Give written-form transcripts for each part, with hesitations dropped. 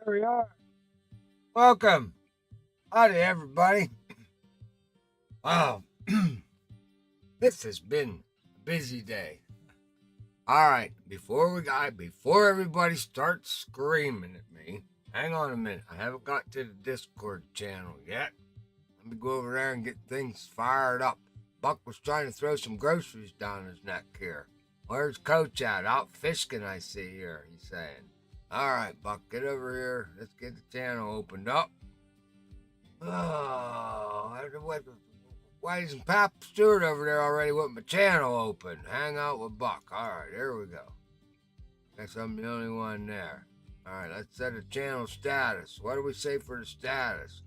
Here we are. Welcome. Howdy, everybody. Wow. This has been a busy day. All right, before everybody starts screaming at me, hang on a minute. I haven't got to the Discord channel yet. Let me go over there and get things fired up. Buck was trying to throw some groceries down his neck here. Where's Coach at? Out fishing, I see here, he's saying. All right, Buck, get over here. Let's get the channel opened up. Oh, why isn't Pap Stewart over there already with my channel open? Hang out with Buck. All right, here we go. Guess I'm the only one there. All right, let's set a channel status. What do we say for the status?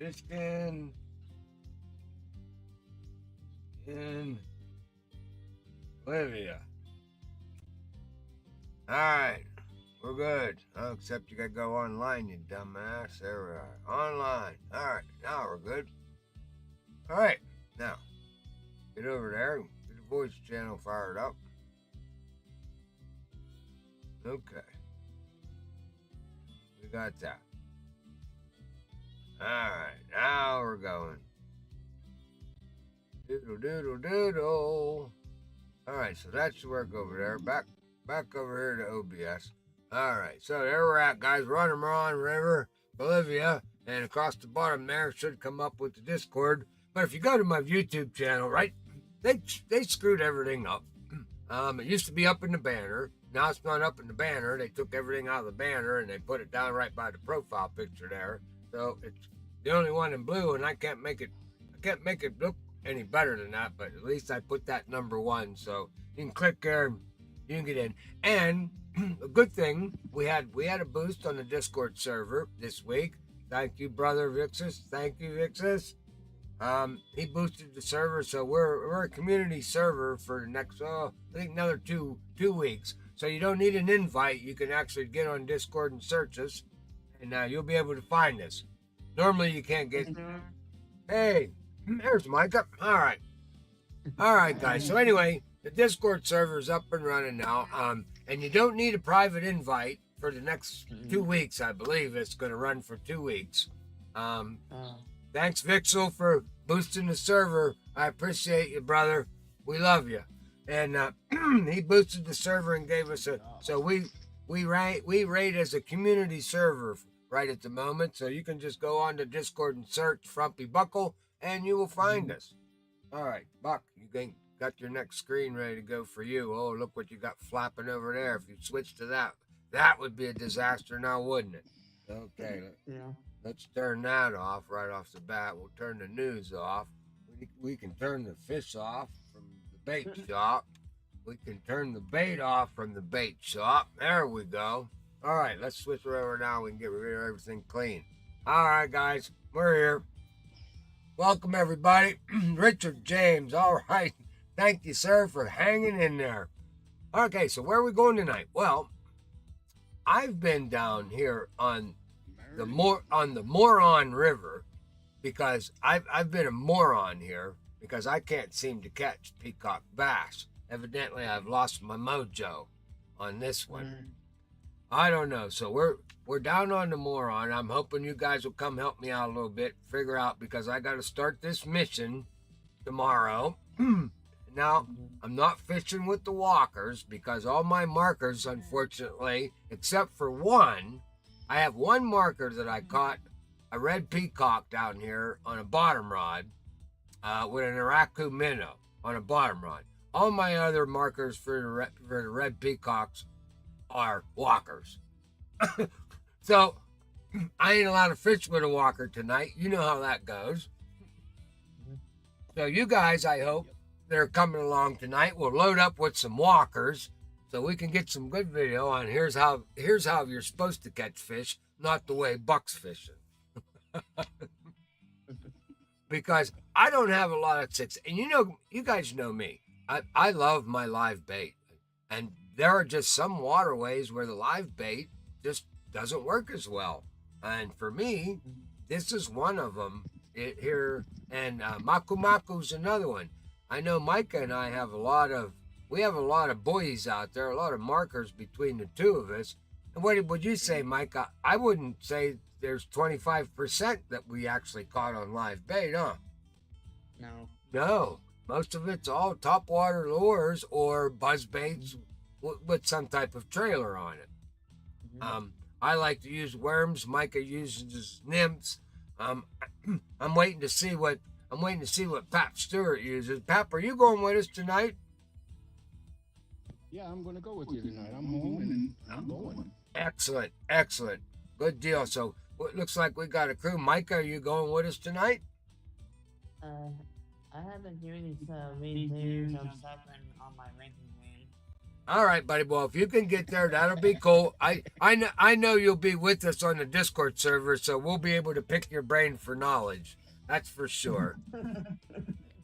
Fishkin in Bolivia. All right, we're good. Oh, except you gotta go online, you dumbass. There we are. Online. All right, now we're good. All right, now get over there. Get the voice channel fired up. Okay, we got that. All right, now we're going. Doodle doodle doodle. All right, so that's the work over there. Back over here to OBS. All right, so there we're at, guys. We're on the Marron River, Bolivia, and across the bottom there should come up with the Discord. But if you go to my YouTube channel, right, they screwed everything up. It used to be up in the banner. Now it's not up in the banner. They took everything out of the banner and they put it down right by the profile picture there. So it's the only one in blue, and I can't make it look any better than that. But at least I put that number 1, so you can click there, and you can get in. And a good thing, we had a boost on the Discord server this week. Thank you, brother Vixus. Thank you, Vixus. He boosted the server, so we're a community server for the next I think another two weeks. So you don't need an invite. You can actually get on Discord and search us, and you'll be able to find us. Normally you can't get. Hey, there's Micah. All right, guys. So anyway, the Discord server is up and running now. And you don't need a private invite for the next 2 weeks. I believe it's going to run for 2 weeks. Thanks, Vixel, for boosting the server. I appreciate you, brother. We love you. And he boosted the server and gave us so we rate as a community server right at the moment. So you can just go on to Discord and search Frumpy Buckle, and you will find us. All right, Buck, you got your next screen ready to go for you. Oh, look what you got flapping over there. If you switch to that would be a disaster now, wouldn't it? Okay, let's turn that off right off the bat. We'll turn the news off. We can turn the fish off from the bait shop. We can turn the bait off from the bait shop. There we go. All right, let's switch over now. We can get rid of everything clean. All right, guys, we're here. Welcome, everybody. Richard James, all right. Thank you, sir, for hanging in there. Okay, so where are we going tonight? Well, I've been down here on the Marron River because I've been a moron here because I can't seem to catch Peacock Bass. Evidently, I've lost my mojo on this one. I don't know. So we're down on the Marron. I'm hoping you guys will come help me out a little bit, figure out, because I got to start this mission tomorrow. Now, I'm not fishing with the walkers because all my markers, unfortunately, except for one, I have one marker that I caught a red peacock down here on a bottom rod with an Arapaima minnow on a bottom rod. All my other markers for the red peacocks are walkers. So I ain't allowed to fish with a walker tonight. You know how that goes. So you guys, I hope, that are coming along tonight will load up with some walkers so we can get some good video on here's how you're supposed to catch fish, not the way Buck's fishing. Because I don't have a lot of success. And you guys know me. I love my live bait. And there are just some waterways where the live bait just doesn't work as well. And for me, this is one of them here. And Maku Maku's another one. I know Micah and I have a lot of we have a lot of buoys out there, a lot of markers between the two of us. And what would you say, Mike? I wouldn't say there's 25% that we actually caught on live bait, huh? No. No. Most of it's all topwater lures or buzz baits with some type of trailer on it. I like to use worms. Micah uses nymphs. I'm waiting to see what Pap Stewart uses. Pap, are you going with us tonight? Yeah, I'm going to go with you tonight. I'm home and I'm going. Excellent, excellent, good deal. So it looks like we got a crew. Micah, are you going with us tonight? I haven't given some videos of something on my ranking game. All right, buddy. Well, if you can get there, that'll be cool. I know you'll be with us on the Discord server, so we'll be able to pick your brain for knowledge. That's for sure.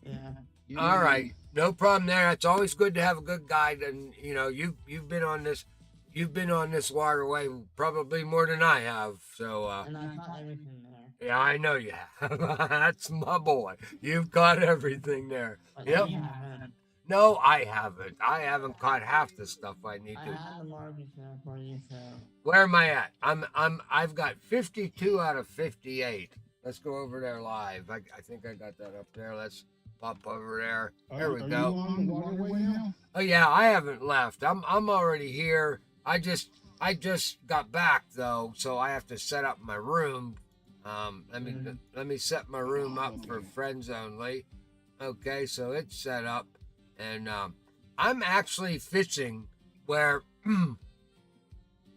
Yeah. All right, no problem there. It's always good to have a good guide, and you know you've been on this waterway probably more than I have. So And I caught everything there. yeah, I know you have. That's my boy. You've got everything there. But Yep. you haven't. No, I haven't. I haven't caught half the stuff I need I to. have the markers there for you, so. Where am I at? I've got 52 out of 58. Let's go over there live. I think I got that up there. Let's pop over there. There we Are go. you on the waterway now? Oh yeah, I haven't left. I'm already here. I just got back though, so I have to set up my room. Let me set my room up for friends only. Okay, so it's set up, and I'm actually fishing where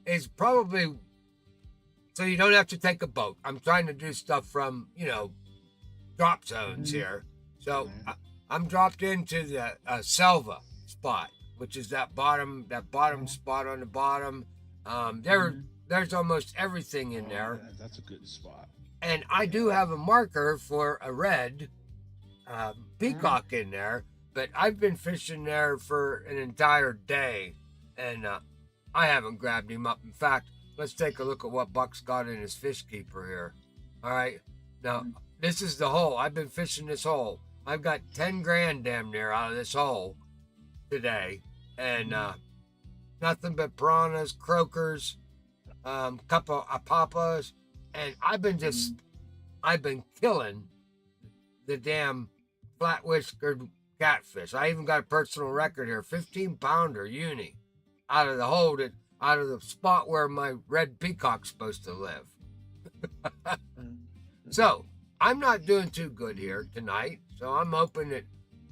it's probably so you don't have to take a boat. I'm trying to do stuff from drop zones here. So I'm dropped into the Selva spot, which is that bottom spot on the bottom. There's almost everything in there. That's a good spot. And I do have a marker for a red peacock in there, but I've been fishing there for an entire day, and I haven't grabbed him up. In fact, let's take a look at what Buck's got in his fish keeper here. All right, now this is the hole. I've been fishing this hole. I've got 10 grand damn near out of this hole today, and nothing but piranhas, croakers, couple of papas, and I've been killing the damn flat whiskered catfish. I even got a personal record here, 15-pounder uni out of the hole, out of the spot where my red peacock's supposed to live. So I'm not doing too good here tonight, so I'm hoping that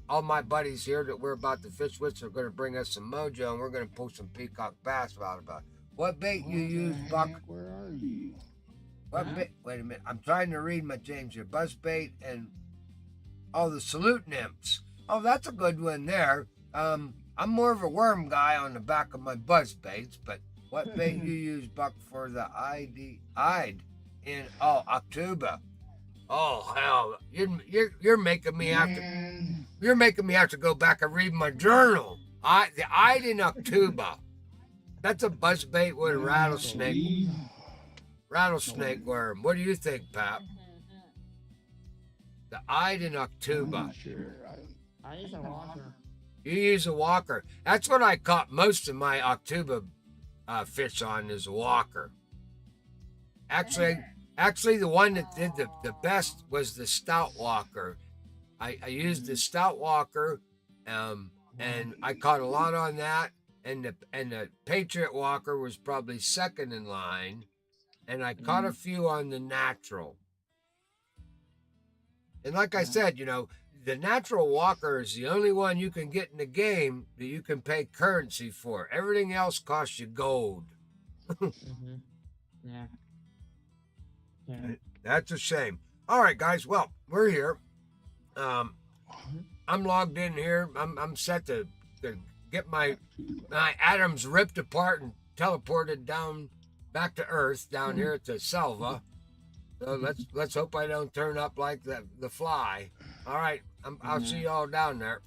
all my buddies here that we're about to fish with are going to bring us some mojo, and we're going to pull some peacock bass out about. What bait you use, Buck? Where are you? What bait? Wait a minute. I'm trying to read my James here. Buzz bait and the salute nymphs. Oh, that's a good one there. I'm more of a worm guy on the back of my buzz baits, but what bait you use, Buck, for the I'd in October? Oh hell, you're making me have to. You're making me have to go back and read my journal. The I'd in October. That's a buzz bait with a rattlesnake worm. What do you think, Pap? The I'd in October. Sure. I use a walker. You use a walker. That's what I caught most of my October fish on is a walker. Actually, the one that did the best was the stout walker. I used the stout walker, and I caught a lot on that. And the Patriot walker was probably second in line, and I caught a few on the natural. And like I said, the natural walker is the only one you can get in the game that you can pay currency for. Everything else costs you gold. Yeah. That's a shame. All right, guys. Well, we're here. I'm logged in here. I'm set to get my atoms ripped apart and teleported down back to Earth down here at the Selva. So let's hope I don't turn up like the fly. All right, I'll see y'all down there.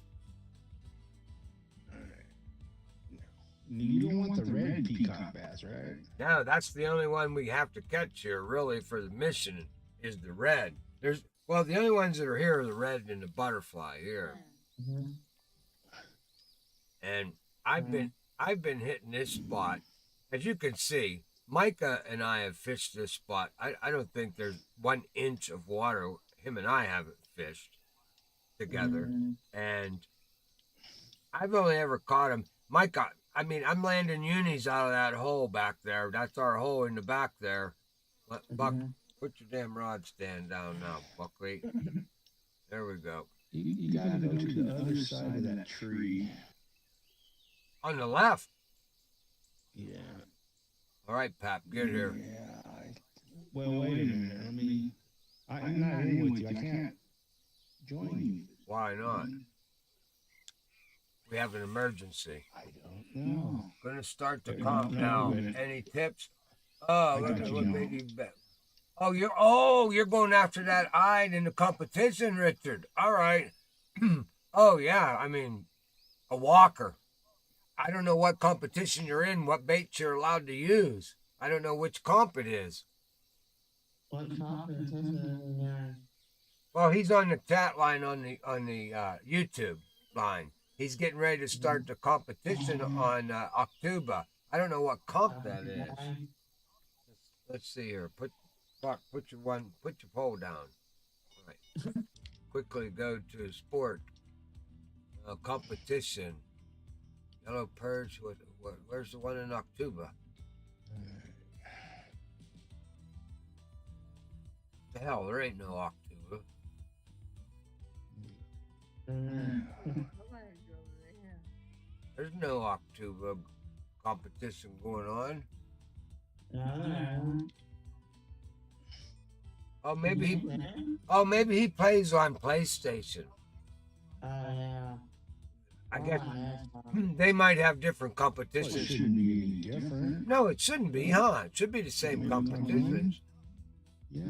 You don't want the red peacock bass, right? No, that's the only one we have to catch here, really, for the mission is the red. The only ones that are here are the red and the butterfly here. and I've been hitting this spot. As you can see, Micah and I have fished this spot. I don't think there's 1 inch of water him and I haven't fished together. And I've only ever caught him. Micah, I mean, I'm landing unis out of that hole back there. That's our hole in the back there. Buck, put your damn rod stand down now, Buckley. There we go. You gotta go to the other side of that tree. On the left. Yeah. All right, Pap, get here. Yeah. Well, wait a minute. I'm not in with you. I can't join you. Why not? We have an emergency. I don't know. Gonna start the comp now. Any tips? Oh, look at what made you bet. Oh, you're going after that eye in the competition, Richard. All right. Oh yeah, I mean, a walker. I don't know what competition you're in, what baits you're allowed to use. I don't know which comp it is. What competition? Yeah. Well, he's on the chat line on the YouTube line. He's getting ready to start the competition on October. I don't know what comp that is. Let's see here. Put your pole down. All right. Quickly go to sport competition. Yellow Purge. Where's the one in October? The hell, there ain't no October. There's no October competition going on. No. Maybe he plays on PlayStation. Oh yeah. I guess they might have different Well, it competitions. shouldn't be any different. No, it shouldn't be, huh? It should be the same competitions. Yeah.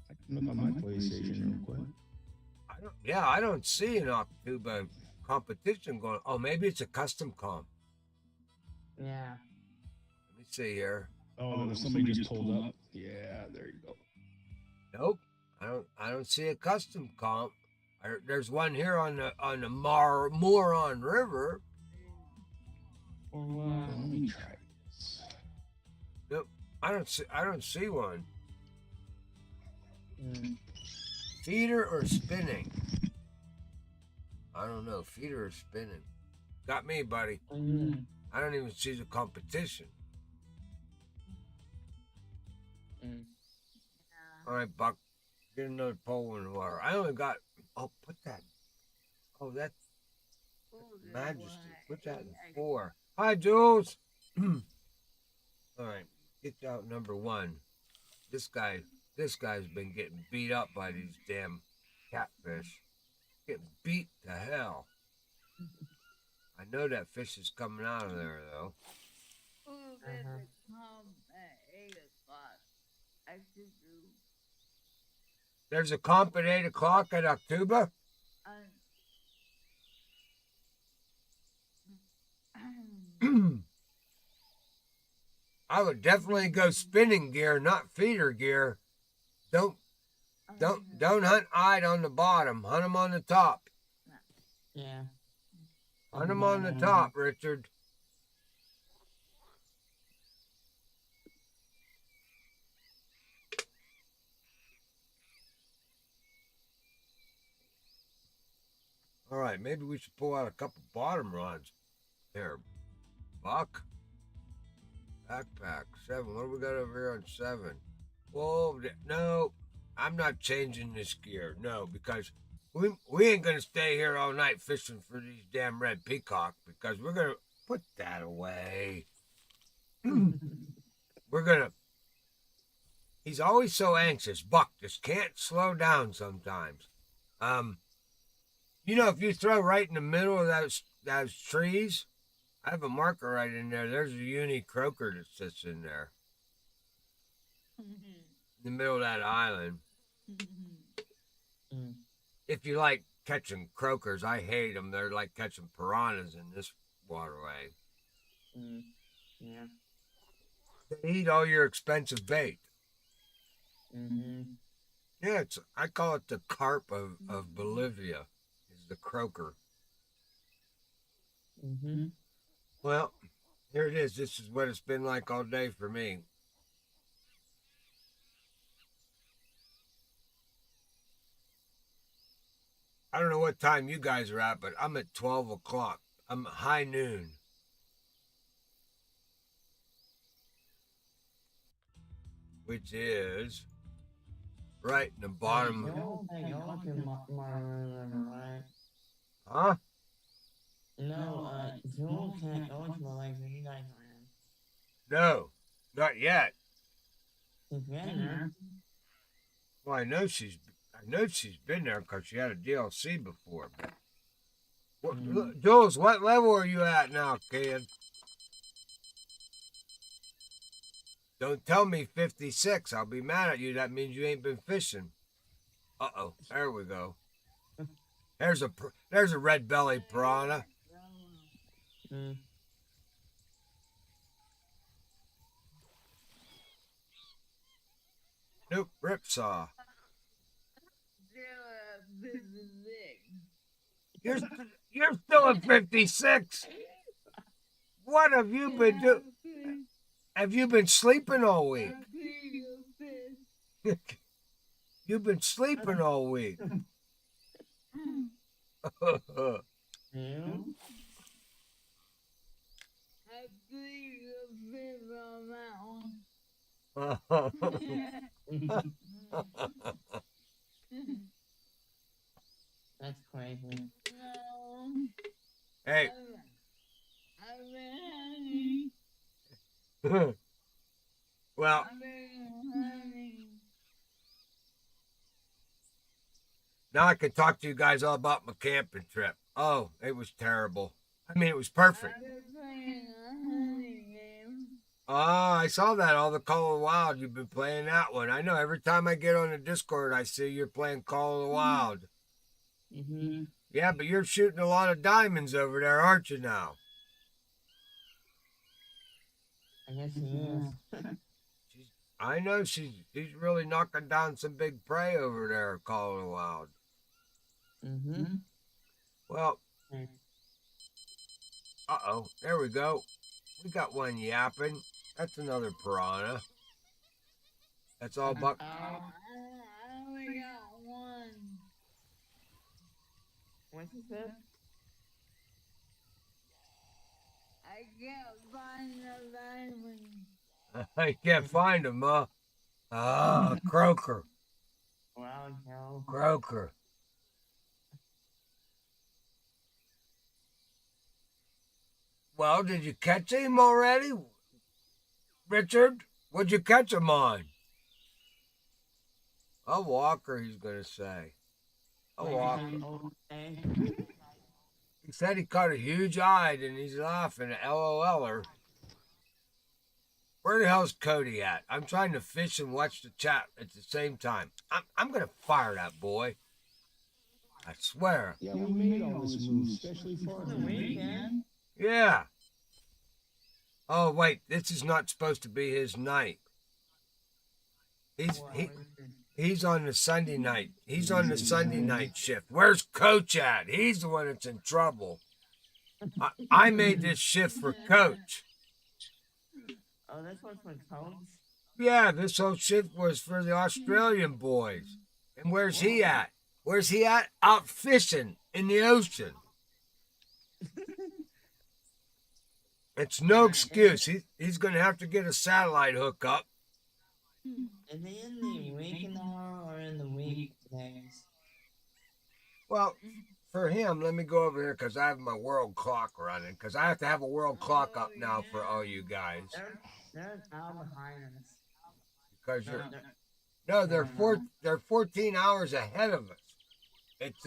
I can look on my PlayStation real quick. I don't see an October competition going. Oh, maybe it's a custom comp. Yeah. Let me see here. Oh, somebody just pulled up. Yeah, there you go. Nope, I don't see a custom comp. There's one here on the Marron River. Let me try this. Nope, I don't see one. Feeder or spinning? I don't know. Feeder or spinning? Got me, buddy. I don't even see the competition. All right, Buck. Get another pole in the water. I only got. Oh, put that. Oh, that's Majesty. Put that in 4. Hi, Jules. All right, get out number 1. This guy's been getting beat up by these damn catfish. Getting beat to hell. I know that fish is coming out of there though. There's a comp at 8 o'clock at October. I would definitely go spinning gear, not feeder gear. Don't hunt eyed on the bottom. Hunt them on the top. Yeah. Hunt them on the top, Richard. All right, maybe we should pull out a couple bottom rods. There, Buck. Backpack 7. What do we got over here on 7? Whoa, no, I'm not changing this gear. No, because we ain't gonna stay here all night fishing for these damn red peacock, because we're gonna put that away. He's always so anxious. Buck just can't slow down sometimes. You know, if you throw right in the middle of those trees, I have a marker right in there. There's a uni croaker that sits in there. In the middle of that island. If you like catching croakers, I hate them. They're like catching piranhas in this waterway. Yeah. They eat all your expensive bait. Yeah, I call it the carp of Bolivia. Is the croaker. Mm-hmm. Well, here it is. This is what it's been like all day for me. I don't know what time you guys are at, but I'm at 12 o'clock. I'm at high noon. Which is right in the bottom. You can't go to Marron River, right? Huh? No, Jewel can't go to the lake that you guys are in. No, not yet. She's been there. Well, I know she's been there because she had a DLC before. Jules, what level are you at now, kid? Don't tell me 56. I'll be mad at you. That means you ain't been fishing. Uh-oh. There we go. There's a red belly piranha. Mm. Nope, ripsaw. You're still at 56. What have you been doing? Have you been sleeping all week? You've been sleeping all week. You? That's crazy. Hey. Well, now I can talk to you guys all about my camping trip. Oh, it was terrible. I mean, it was perfect. Oh, I saw that, all the Call of the Wild. You've been playing that one. I know every time I get on the Discord, I see you're playing Call of the Wild. Mm-hmm. Yeah, but you're shooting a lot of diamonds over there, aren't you now? I guess he is. I know she's really knocking down some big prey over there at Call of the Wild. Mm-hmm. Well, uh-oh, there we go. We got one yapping. That's another piranha. That's all buck. I only got one. What's this? I can't find the diamond. I can't find him, huh? Ah, croaker. Wow, Joe. Croaker. Well, did you catch him already? Richard, what'd you catch him on? A walker, he's going to say. A walker. He said he caught a huge eye and he's laughing at LOLer. Where the hell's Cody at? I'm trying to fish and watch the chat at the same time. I'm going to fire that boy. I swear. Yeah, we made all this move, especially for the weekend. Yeah. Oh, wait. This is not supposed to be his night. He's on the Sunday night. He's on the Sunday night shift. Where's Coach at? He's the one that's in trouble. I made this shift for Coach. Oh, this one's for Coach? Yeah, this whole shift was for the Australian boys. And where's he at? Where's he at? Out fishing in the ocean. It's no excuse. He's going to have to get a satellite hookup. Is he in the weekend hour or in the weekdays? Well, for him, let me go over here because I have my world clock running. Because I have to have a world clock up now for all you guys. They're out behind us. Because they're 14 hours ahead of us. It's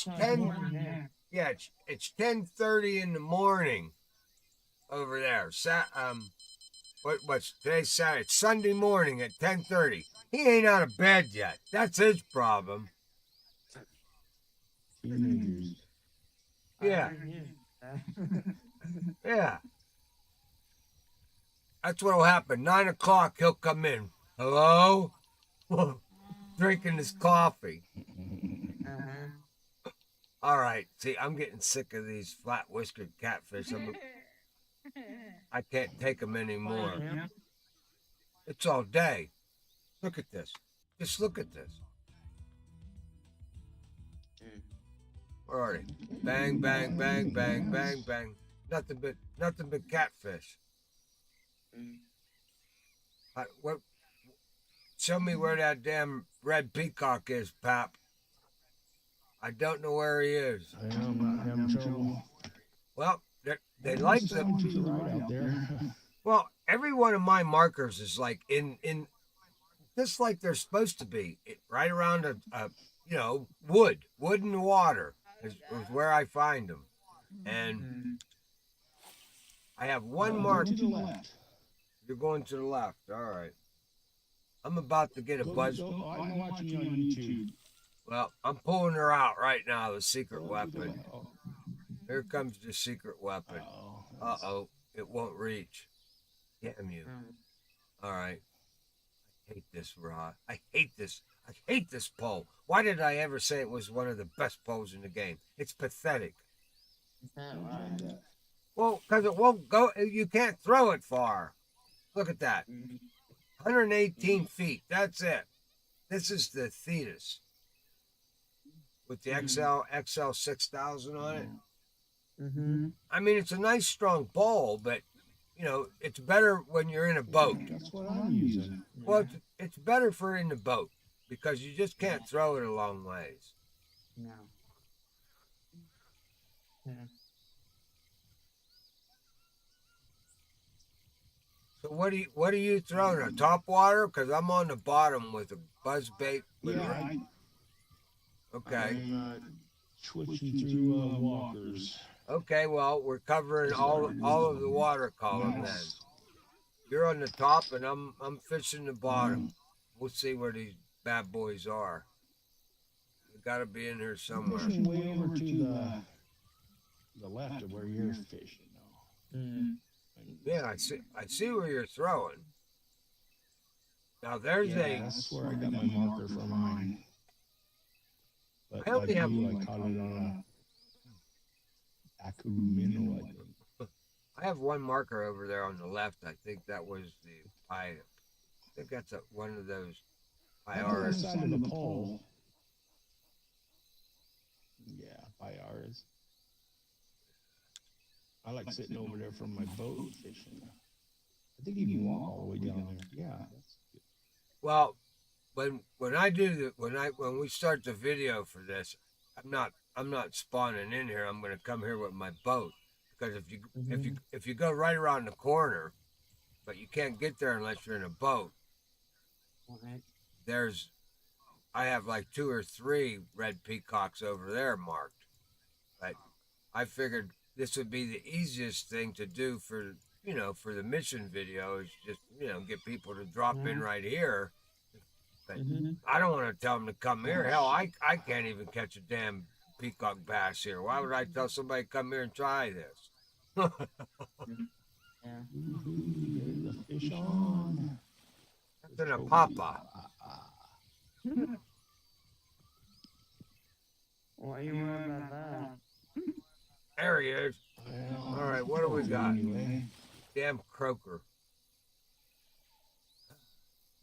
10. Yeah, it's 10:30 in the morning over there. What's today's Saturday? It's Sunday morning at 10:30. He ain't out of bed yet. That's his problem. teenagers. Yeah. Yeah. That's what'll happen. 9 o'clock, he'll come in. Hello? Drinking his coffee. All right. See, I'm getting sick of these flat whiskered catfish. I can't take them anymore. Yeah. It's all day. Look at this. Just look at this. Where are they? Bang, bang, bang, bang, bang, bang. Nothing but catfish. What? Show me where that damn red peacock is, Pap. I don't know where he is. I'm not having trouble. Well, they like the To the right out there. well. Every one of my markers is like in just like they're supposed to be, right around a wood and water is where I find them, and I have one mark. To the left. You're going to the left. All right. I'm about to get a buzz. I'm watching you on YouTube. Well, I'm pulling her out right now. The secret weapon. Here comes the secret weapon. Uh-oh. It won't reach. Damn you. All right. I hate this rod. I hate this. I hate this pole. Why did I ever say it was one of the best poles in the game? It's pathetic. Well, because it won't go. You can't throw it far. Look at that. 118 feet. That's it. This is the Thetis with the XL 6000 on it. I mean, it's a nice strong bowl, but it's better when you're in a boat. That's what I'm using. Well, it's better for in the boat because you just can't throw it a long ways. No. So what are you throwing? A top water? Because I'm on the bottom with a buzz bait. Yeah. Okay. I'm switching through walkers. Okay. Well, we're covering all of the water column then. You're on the top, and I'm fishing the bottom. We'll see where these bad boys are. They got to be in here somewhere. Pushing way over to the left of where you're fishing now. Yeah, I see where you're throwing. Now there's That's where I got my marker for mine. But I only have I caught it on a Aku minnow, I think. I have one marker over there on the left. I think that was I think that's one of those IRs. Side of the pole. Yeah, IRs. I like sitting over there from my boat fishing. I think you can walk all the way down there. Yeah. That's good. Well, when I do when we start the video for this, I'm not spawning in here. I'm going to come here with my boat because if you go right around the corner, but you can't get there unless you're in a boat. I have like 2 or 3 red peacocks over there marked, but I figured this would be the easiest thing to do for the mission video is just get people to drop in right here. But I don't want to tell them to come here. Hell, I can't even catch a damn peacock bass here. Why would I tell somebody to come here and try this? There's a fish on. That's a papa. Why are you worried about that? There he is. Well, All right, what do we got? Anyway. Damn croaker.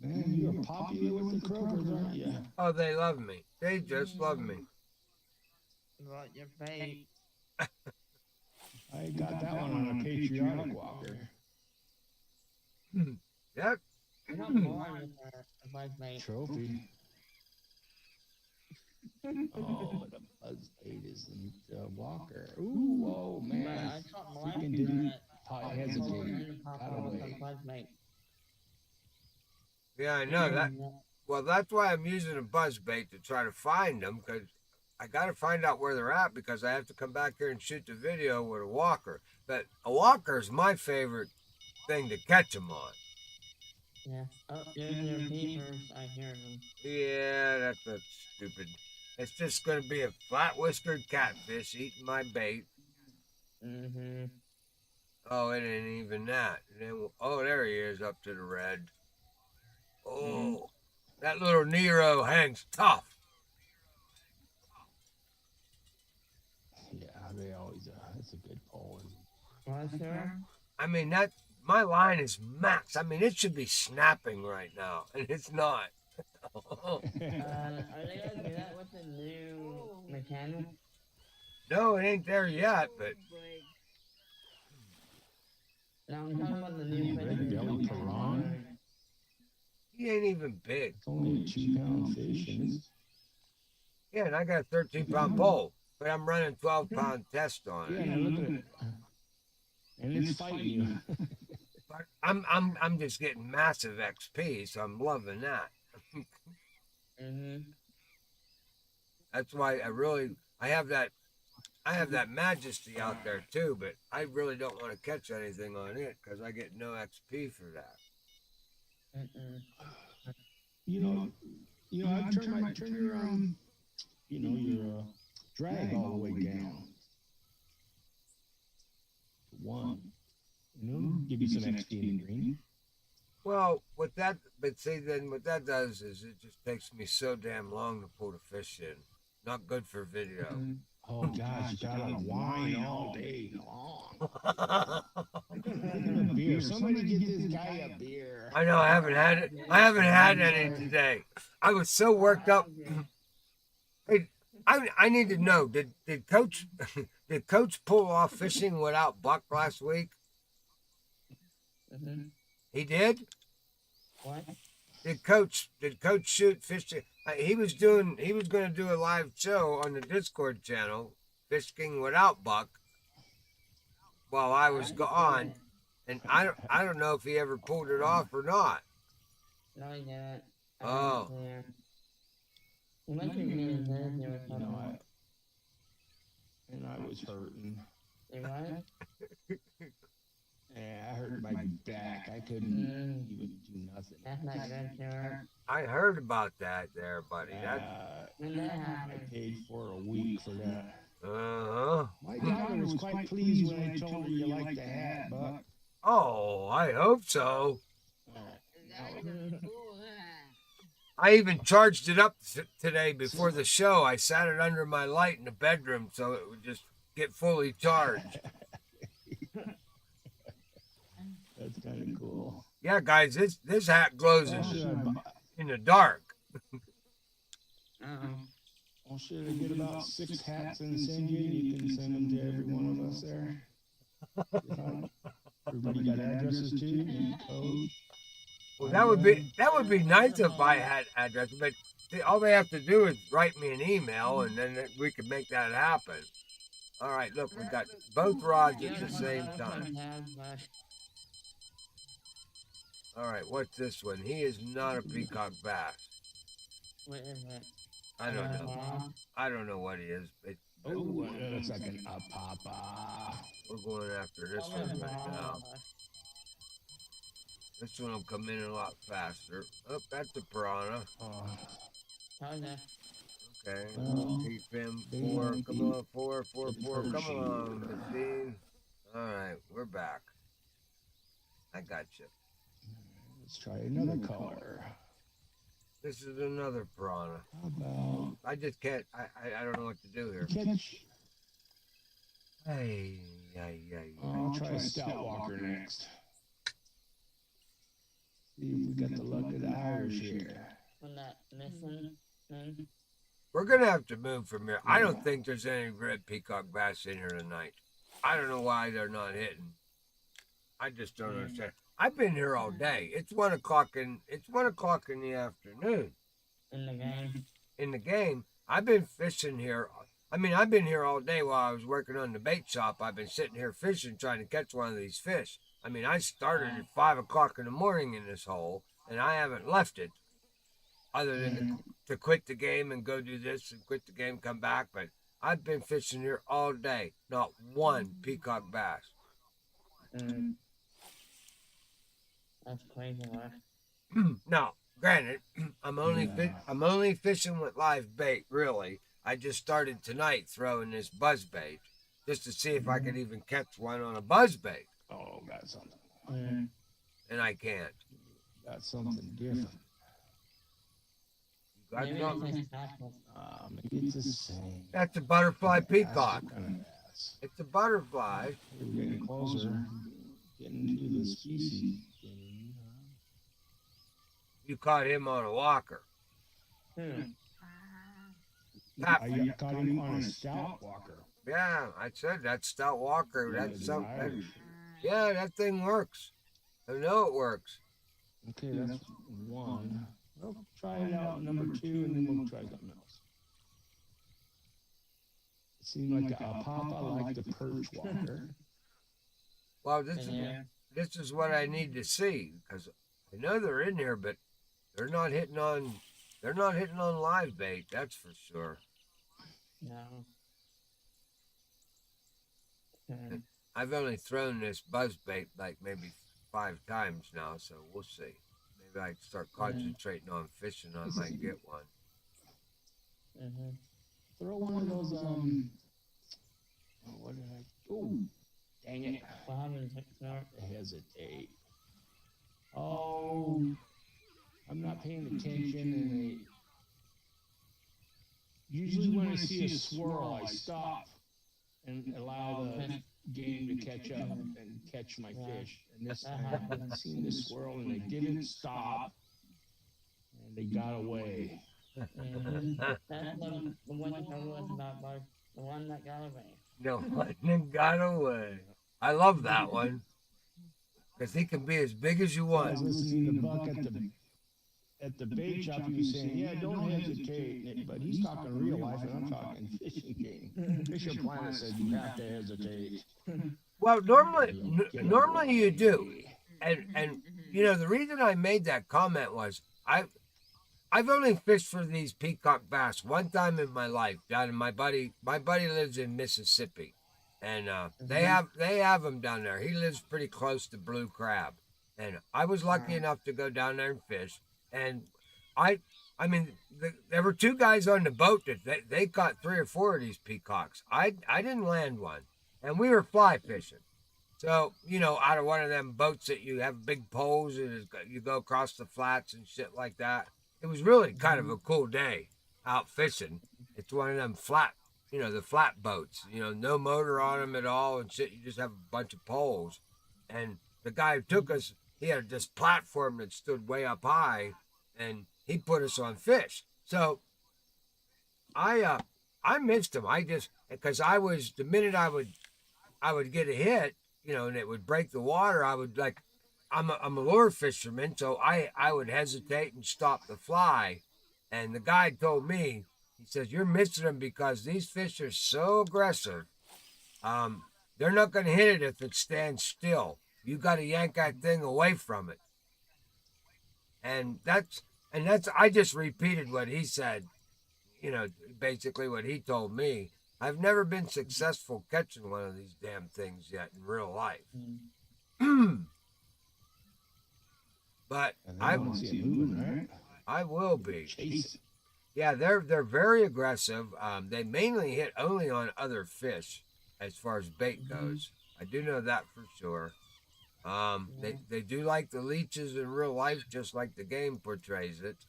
Man, you're popular with the croakers, aren't you? Oh, they love me. They just love me. About your bait. I got that one on a patriotic walker. Yep. You're not born with a buzz bait. Trophy. Oh, the buzz bait is the walker. Ooh, whoa, But man. I caught my Freaking didn't hesitate. Got away. buzz bait. Yeah, I know that. Well, that's why I'm using a buzz bait to try to find them because I got to find out where they're at because I have to come back here and shoot the video with a walker. But a walker is my favorite thing to catch them on. Yeah. Oh, there's your peepers. I hear them. Yeah, that's not stupid. It's just going to be a flat whiskered catfish eating my bait. Oh, it ain't even that. Oh, there he is up to the red. Oh, that little Nero hangs tough. they always that's a good pole. What, sir? I mean, that my line is max. I mean, it should be snapping right now, and it's not. Are they gonna do that with the new mechanic? No, it ain't there yet, but No, I'm talking about the new Red Fishkin belly piranha? mechanic. he ain't even big. It's only a 2-pound fish, and it's Yeah, and I got a 13-pound pole, but I'm running 12-pound test on yeah, it. and look at it, and it's fighting you. But I'm just getting massive XP, so I'm loving that. That's why I have that majesty out there too, but I really don't want to catch anything on it because I get no XP for that. You know, I turn your your drag all the way down to 1. You know, give you some XP in the green. Well, what that does is it just takes me so damn long to pull the fish in. Not good for video. Oh gosh, you gotta whine all day long. Beer. Somebody get this guy a beer. I know I haven't had any today. I was so worked up. Hey, I need to know, did coach pull off fishing without Buck last week? He did? What? Did coach shoot fishing? He was going to do a live show on the Discord channel, fishing without Buck, while I was gone, and I don't know if he ever pulled it off or not. No, he didn't. Oh. He must be being busy or something. And I was hurting. You what? Yeah, I hurt my back. I couldn't even do nothing. That's not good, sir. I heard about that there, buddy. When that I happened. paid for a week for that. Uh-huh. My daughter was quite pleased when I told her you liked the hat, Buck. Oh, I hope so. I even charged it up today before the show. I sat it under my light in the bedroom so it would just get fully charged. That's kind of cool. Yeah, guys, this hat glows in the dark. Well, should I get about 6 hats and send you? You can send them to every one of us there. Everybody got addresses too and code. Well, that would be nice if I had address, but all they have to do is write me an email, and then we could make that happen. All right, look, we got both rods at the same time. All right, what's this one? He is not a peacock bass. What is it? I don't know. I don't know what he is. Oh, that looks like an apapa. We're going after this one right now. This one will come in a lot faster. Oh, that's a piranha. Okay. Keep him 4. Come on, 4. Come on, 15. All right, we're back. I got you. Let's try another color. This is another piranha. How about I just can't. I don't know what to do here. catch? Hey. I'll try a stout walker next. See if we got the luck of the Irish here. When that missing thing. We're gonna have to move from here. I don't think there's any red peacock bass in here tonight. I don't know why they're not hitting. I just don't understand. I've been here all day. It's 1 o'clock in the afternoon. In the game. In the game, I've been fishing here. I mean, I've been here all day while I was working on the bait shop. I've been sitting here fishing, trying to catch one of these fish. I mean, I started at 5 o'clock in the morning in this hole, and I haven't left it, other than to quit the game and go do this and quit the game, come back. But I've been fishing here all day. Not one peacock bass. That's crazy, right? Now, granted, I'm only fishing with live bait. Really, I just started tonight throwing this buzz bait just to see if I could even catch one on a buzz bait. Oh, got something. And I can't. Got something different. You got Maybe something? it's like Maybe it's the same. That's a butterfly peacock. That's It's a butterfly. We're getting closer, getting to the species. You caught him on a walker. I caught him on a stout walker. Yeah, I said that stout walker. Yeah, That's the something. Irish. Yeah, that thing works. I know it works. Okay, that's one. We'll try it out, number 2, and then we'll try something else. It seemed like a Papa liked the perch walker. Well, this is what I need to see because I know they're in here, but they're not hitting on live bait. That's for sure. No. I've only thrown this buzz bait like maybe 5 times now, so we'll see. Maybe I can start concentrating on fishing. I might get one. Throw one of those, what did I, oh, dang it. Hesitate. Oh, I'm not paying attention, and usually when I see a swirl, I stop and allow the game to catch up and catch my fish. And this time I've seen the swirl, and they didn't stop, and they got away. That's the one that was about like the one that got away. The one that got away. I love that one because he can be as big as you I was want. listening to Buck at the bait shop. He was saying, "Yeah, don't hesitate," but he's talking real life, and I'm talking fishing game. Fisher Planet says you have to hesitate. Well, normally you do, and you know the reason I made that comment was I've only fished for these peacock bass one time in my life down in my buddy lives in Mississippi, and they have them down there. He lives pretty close to blue crab, and I was lucky enough to go down there and fish. And I mean, there were 2 guys on the boat that they caught 3 or 4 of these peacocks. I didn't land one, and we were fly fishing. So, you know, out of one of them boats that you have big poles and you go across the flats and shit like that. It was really kind of a cool day out fishing. It's one of them flat, you know, the flat boats, you know, no motor on them at all and shit. You just have a bunch of poles. And the guy who took us, he had this platform that stood way up high, and he put us on fish. So I missed him. Because the minute I would get a hit, you know, and it would break the water, I would like, I'm a lure fisherman, so I would hesitate and stop the fly. And the guy told me, he says, "You're missing them because these fish are so aggressive. They're not going to hit it if it stands still. You got to yank that thing away from it." And that's I just repeated what he said, you know, basically what he told me. I've never been successful catching one of these damn things yet in real life. But I will be. Yeah, they're very aggressive. They mainly hit only on other fish as far as bait goes. I do know that for sure. They do like the leeches in real life, just like the game portrays it.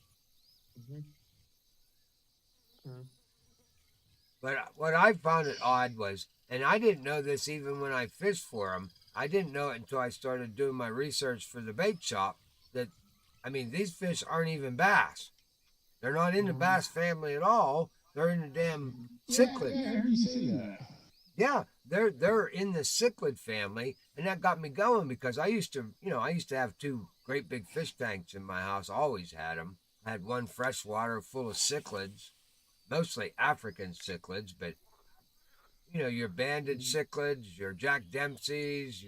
But what I found it odd was, and I didn't know this even when I fished for them, I didn't know it until I started doing my research for the bait shop, that, I mean, these fish aren't even bass. They're not in the bass family at all. They're in the damn cichlid. Yeah, I heard you say that. Yeah, they're in the cichlid family, and that got me going because I used to have 2 great big fish tanks in my house. Always had them. I had one freshwater full of cichlids, mostly African cichlids, but you know, your banded cichlids, your Jack Dempsey's,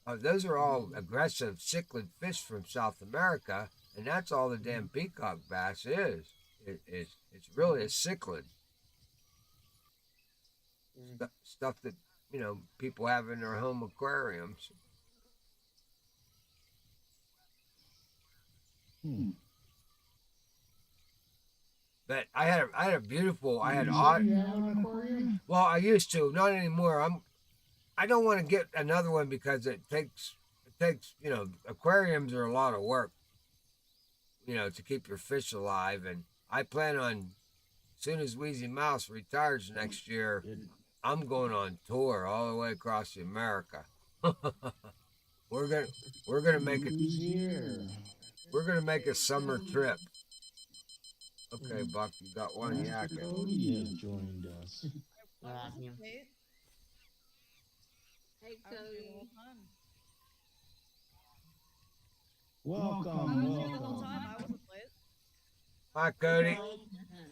those are all aggressive cichlid fish from South America, and that's all the damn peacock bass is. It's really a cichlid. Stuff that, you know, people have in their home aquariums. But I had a beautiful. I had odd. Well, I used to, not anymore. I don't want to get another one because it takes. You know, aquariums are a lot of work. You know, to keep your fish alive, and I plan on, as soon as Wheezy Mouse retires next year, I'm going on tour all the way across America. we're gonna we're gonna make it. Who's here? We're gonna make a summer trip. Okay, Buck, you got one Master yakking. Cody has joined us. Vacuum. Hey, I was here the Cody. whole time. Welcome, I was here the whole welcome. time. I wasn't late. Hi, Cody.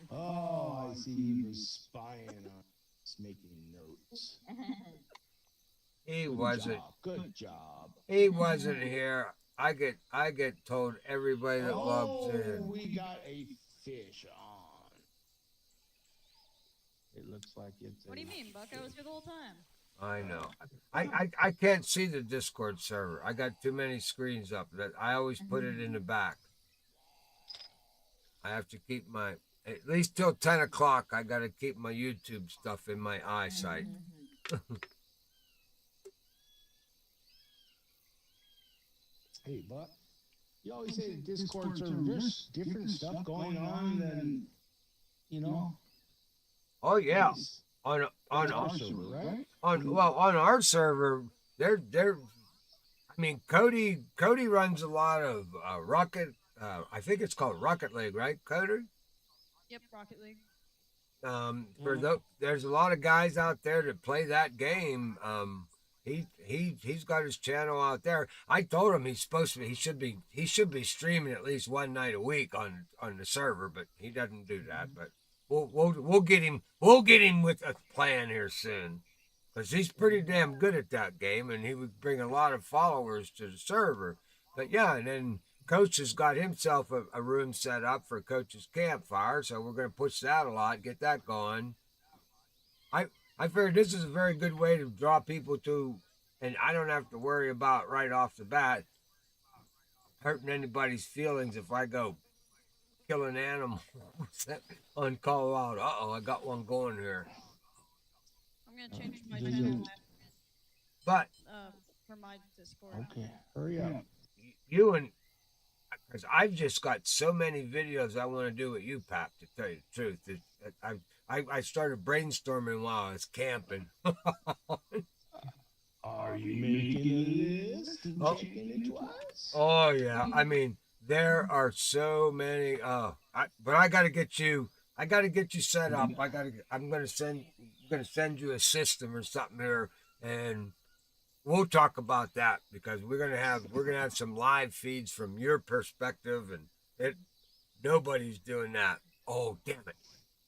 Oh, I see he was spying on us, making notes. He Good wasn't. job, good job. He wasn't here. I get told everybody that loves Oh, him. we got a fish on. It looks like it's. What do you mean, Buck? I was here the whole time. I know. I can't see the Discord server. I got too many screens up. That I always put it in the back. I have to keep my at least till 10 o'clock. I got to keep my YouTube stuff in my eyesight. Hey, Buck. You always say the Discord server. There's different stuff going on than, you know. Oh yeah, this- on our server, right? on our server, they're. I mean, Cody runs a lot of Rocket. I think it's called Rocket League, right, Cody? Yep, Rocket League. There's a lot of guys out there that play that game. He's got his channel out there. I told him he's supposed to be. He should be streaming at least one night a week on the server, but he doesn't do that. But we'll get him with a plan here soon, because he's pretty damn good at that game, and he would bring a lot of followers to the server. But yeah, and then Coach has got himself a room set up for Coach's campfire, so we're going to push that a lot, get that going. I figured this is a very good way to draw people to, and I don't have to worry about right off the bat hurting anybody's feelings if I go kill an animal on Colorado. Uh-oh, I got one going here. I'm gonna change my Does channel But for my Discord. Okay, hurry up. you and, because I've just got so many videos I want to do with you, Pap, to tell you the truth. I started brainstorming while I was camping. Are you making a list and checking it twice? Oh yeah, I mean there are so many. But I got to get you. I got to get you set up. I'm gonna send you a system or something here, and we'll talk about that, because we're gonna have some live feeds from your perspective, and nobody's doing that. Oh damn it!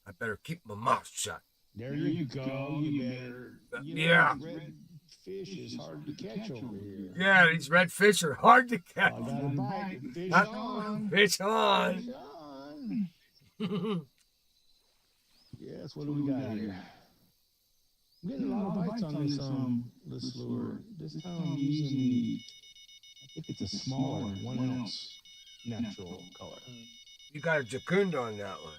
I better keep my mouth shut. There you go. You better. Yeah. Red fish is hard to catch over here. Yeah, these red fish are hard to catch. I got a bite. Fish Huh? on. Fish on. Fish on. Yes, what do we got here? I'm getting a lot of bites on this lure. This time I'm using I think it's a smaller 1 ounce natural color. You got a Jacundo on that one.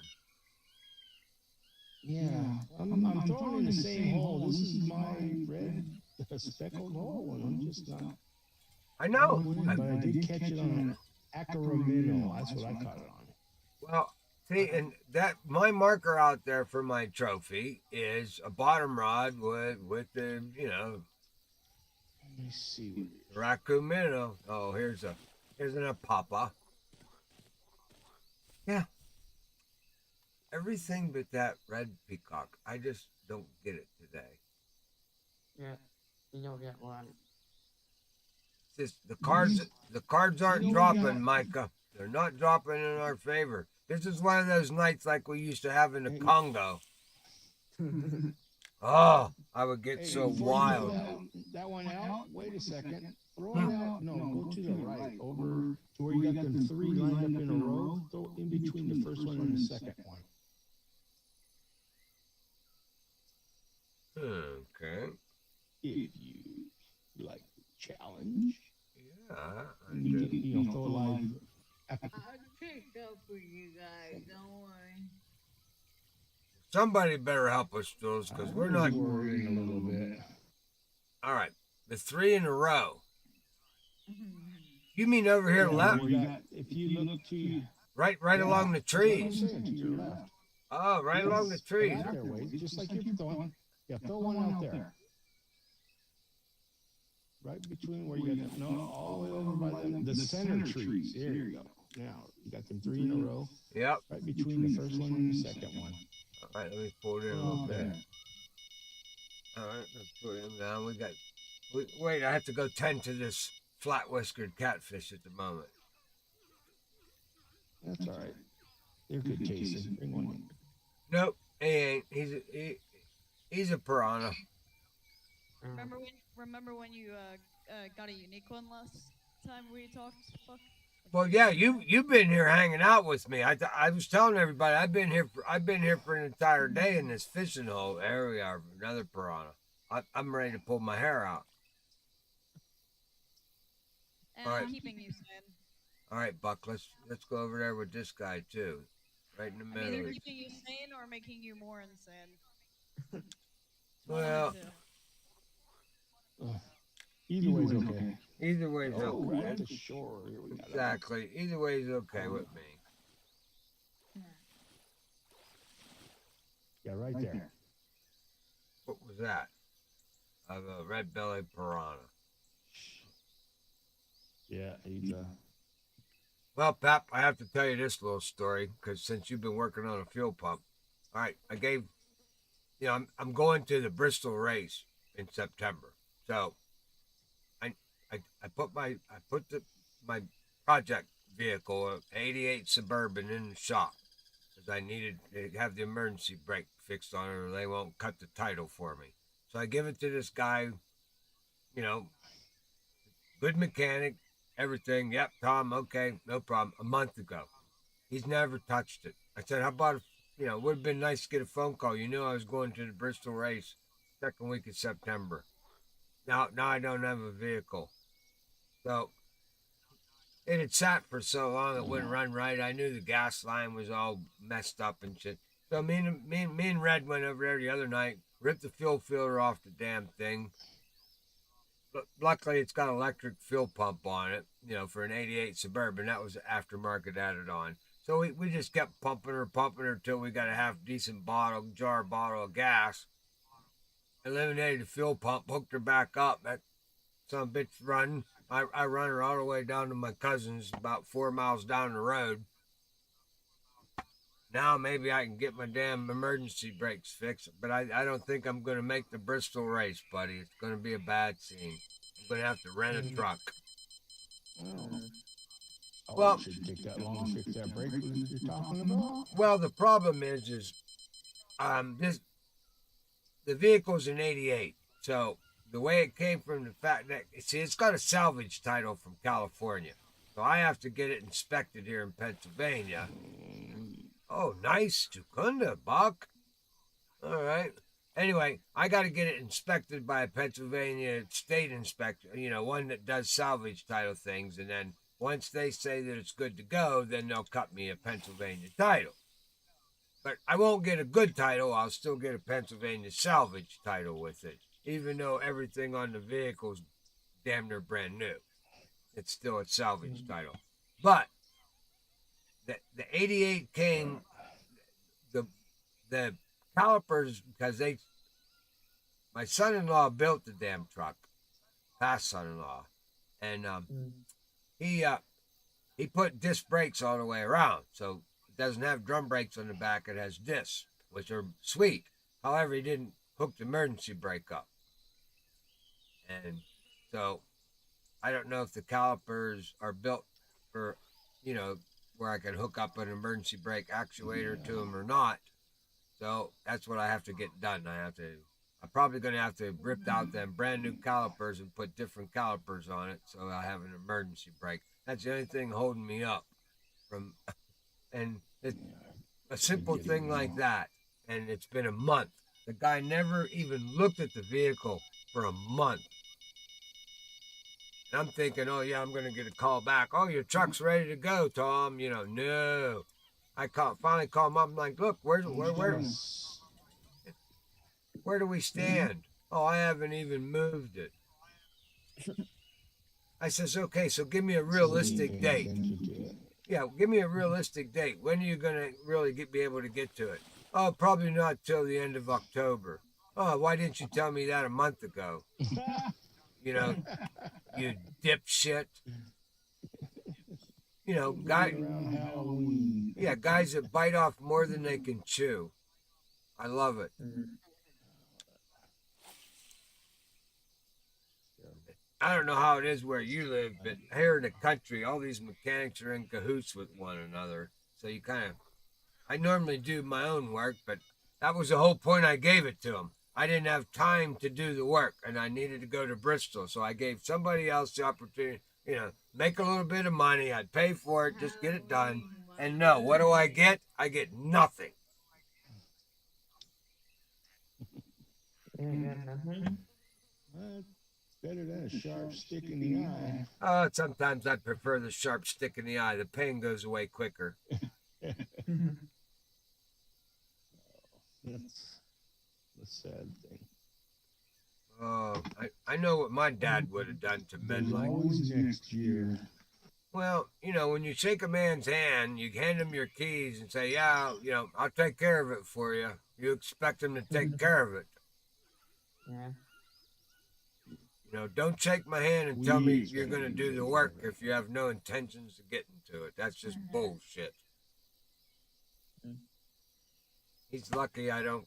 Yeah, I'm throwing in the same hole. This is my red speckled hole, and I'm just not. I know. But I did catch it on an Arapaima. That's what I caught it on. Well, see, and that my marker out there for my trophy is a bottom rod with the Let me see what it is. raccoon minnow. Oh, here's an apapa. Yeah. Everything but that red peacock. I just don't get it today. Yeah, you don't get one. It's just the cards aren't dropping, Micah. They're not dropping in our favor. This is one of those nights like we used to have in the Congo. Oh, I would get Hey, so before you wild. throw that one out. Wait a second. Throw it out. No, go to the right. Over to where you got them three lined up in a row. Throw in between the first one and the second one. Okay. If you like the challenge, Yeah. you can, throw a live. I'll pick up for you guys. Don't worry. Somebody better help us, Jules, because we're not. worrying a little bit. All right. The 3 in a row. You mean over here left? If you look to Right along the trees. to your left. Oh, right along the trees. Out there, Wade, just like you're throwing. Yeah, throw one out there. Right between where you got them. No, all the way over by them. The center trees. There you go. Now, you got them 3 in a row. Yep. Right between the first one and the second one. All right, let me pull it in a Throw little out bit. there. All right, let's put him down. Wait, I have to go tend to this flat-whiskered catfish at the moment. That's all right. They're good tasting. Bring one in. Nope, he ain't. He's a piranha. Remember when you got a unique one last time we talked, Buck? Well, yeah, you've been here hanging out with me. I was telling everybody I've been here for an entire day in this fishing hole. There we are, another piranha. I'm ready to pull my hair out. And All right. I'm keeping you sane. All right, Buck, let's go over there with this guy too, right in the I'm middle. either keeping you sane or making you more insane. Well, Either way's okay. either way's Oh, okay. right at the shore. Here we got it. Exactly. Either way's okay with me. Yeah, right there. What was that? Of a red-bellied piranha. Yeah, he's Well, Pap, I have to tell you this little story because since you've been working on a fuel pump, all right, I'm going to the Bristol race in September, so I put my project vehicle, an '88 Suburban, in the shop because I needed to have the emergency brake fixed on it, or they won't cut the title for me. So I give it to this guy, good mechanic. Everything, yep, Tom, okay, no problem. A month ago, he's never touched it. I said, how about, it would have been nice to get a phone call. You knew I was going to the Bristol race second week of September. Now I don't have a vehicle. So it had sat for so long it wouldn't run right. I knew the gas line was all messed up and shit. So me and Red went over there the other night, ripped the fuel filter off the damn thing. Luckily, it's got an electric fuel pump on it, for an '88 Suburban. That was aftermarket added on. So we just kept pumping her till we got a half decent jar bottle of gas. Eliminated the fuel pump, hooked her back up. That some bitch run. I run her all the way down to my cousin's, about 4 miles down the road. Now maybe I can get my damn emergency brakes fixed, but I don't think I'm going to make the Bristol race, buddy. It's going to be a bad scene. I'm going to have to rent a truck. Well, it shouldn't take that long to fix that brake you're talking about. Well, the problem is the vehicle's an '88, so the way it came from the fact that it's got a salvage title from California, so I have to get it inspected here in Pennsylvania. Oh, nice. Tukunda, Buck. All right. Anyway, I got to get it inspected by a Pennsylvania state inspector, one that does salvage title things. And then once they say that it's good to go, then they'll cut me a Pennsylvania title. But I won't get a good title. I'll still get a Pennsylvania salvage title with it, even though everything on the vehicle's damn near brand new. It's still a salvage title. But the '88 came, the calipers, because my son-in-law built the damn truck, past son-in-law, and he put disc brakes all the way around, so it doesn't have drum brakes on the back. It has discs, which are sweet. However, he didn't hook the emergency brake up, and so I don't know if the calipers are built for, where I can hook up an emergency brake actuator to them or not. So that's what I have to get done. I'm probably going to have to rip out them brand new calipers and put different calipers on it so I have an emergency brake. That's the only thing holding me up from, and it's a simple thing like that. And it's been a month. The guy never even looked at the vehicle for a month. And I'm thinking, oh yeah, I'm going to get a call back. Oh, your truck's ready to go, Tom. No. I finally call him up. I'm like, look, where do we stand? Oh, I haven't even moved it. I says, okay, so give me a realistic date. Yeah, give me a realistic date. When are you going to really be able to get to it? Oh, probably not till the end of October. Oh, why didn't you tell me that a month ago? You know, you dipshit. You know, Around Halloween. yeah, guys that bite off more than they can chew. I love it. I don't know how it is where you live, but here in the country, all these mechanics are in cahoots with one another. So you kind of, I normally do my own work, but that was the whole point I gave it to them. I didn't have time to do the work and I needed to go to Bristol. So I gave somebody else the opportunity, you know, make a little bit of money. I'd pay for it, just get it done. And no, what do I get? I get nothing. Better than a sharp stick in the eye. Sometimes I prefer the sharp stick in the eye. The pain goes away quicker. That's the sad thing. Oh, I know what my dad would have done to men like. Always next year. Well, you know, when you shake a man's hand, you hand him your keys and say, yeah, you know, I'll take care of it for you. You expect him to take care of it. Yeah. You know, don't shake my hand and tell me you're going to do the work if you have no intentions of getting to it. That's just bullshit. He's lucky I don't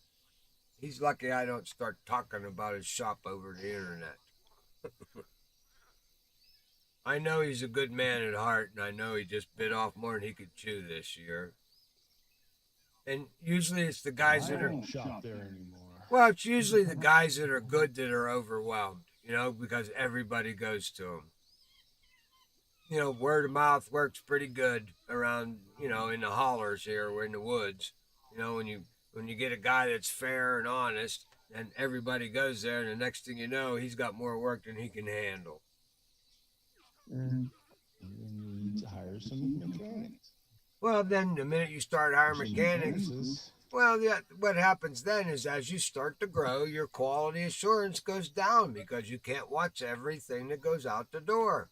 start talking about his shop over the internet. I know he's a good man at heart, and I know he just bit off more than he could chew this year. And usually it's the guys that are... I don't shop there anymore. Well, it's usually the guys that are good that are overwhelmed, you know, because everybody goes to them. You know, word of mouth works pretty good around, you know, in the hollers here or in the woods. You know, when you get a guy that's fair and honest, and everybody goes there, and the next thing you know, he's got more work than he can handle. You need to hire some mechanics. Well, then the minute you start hiring mechanics, well, yeah, what happens then is as you start to grow, your quality assurance goes down because you can't watch everything that goes out the door.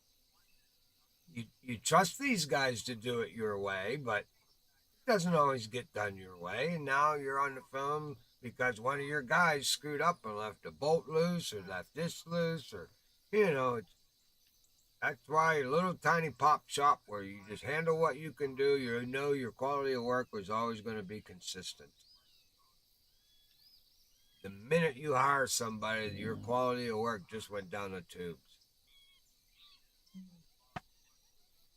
You trust these guys to do it your way, but it doesn't always get done your way. And now you're on the phone because one of your guys screwed up and left a bolt loose or left this loose or, you know, that's why a little tiny pop shop where you just handle what you can do, you know your quality of work was always going to be consistent. The minute you hire somebody, your quality of work just went down the tubes.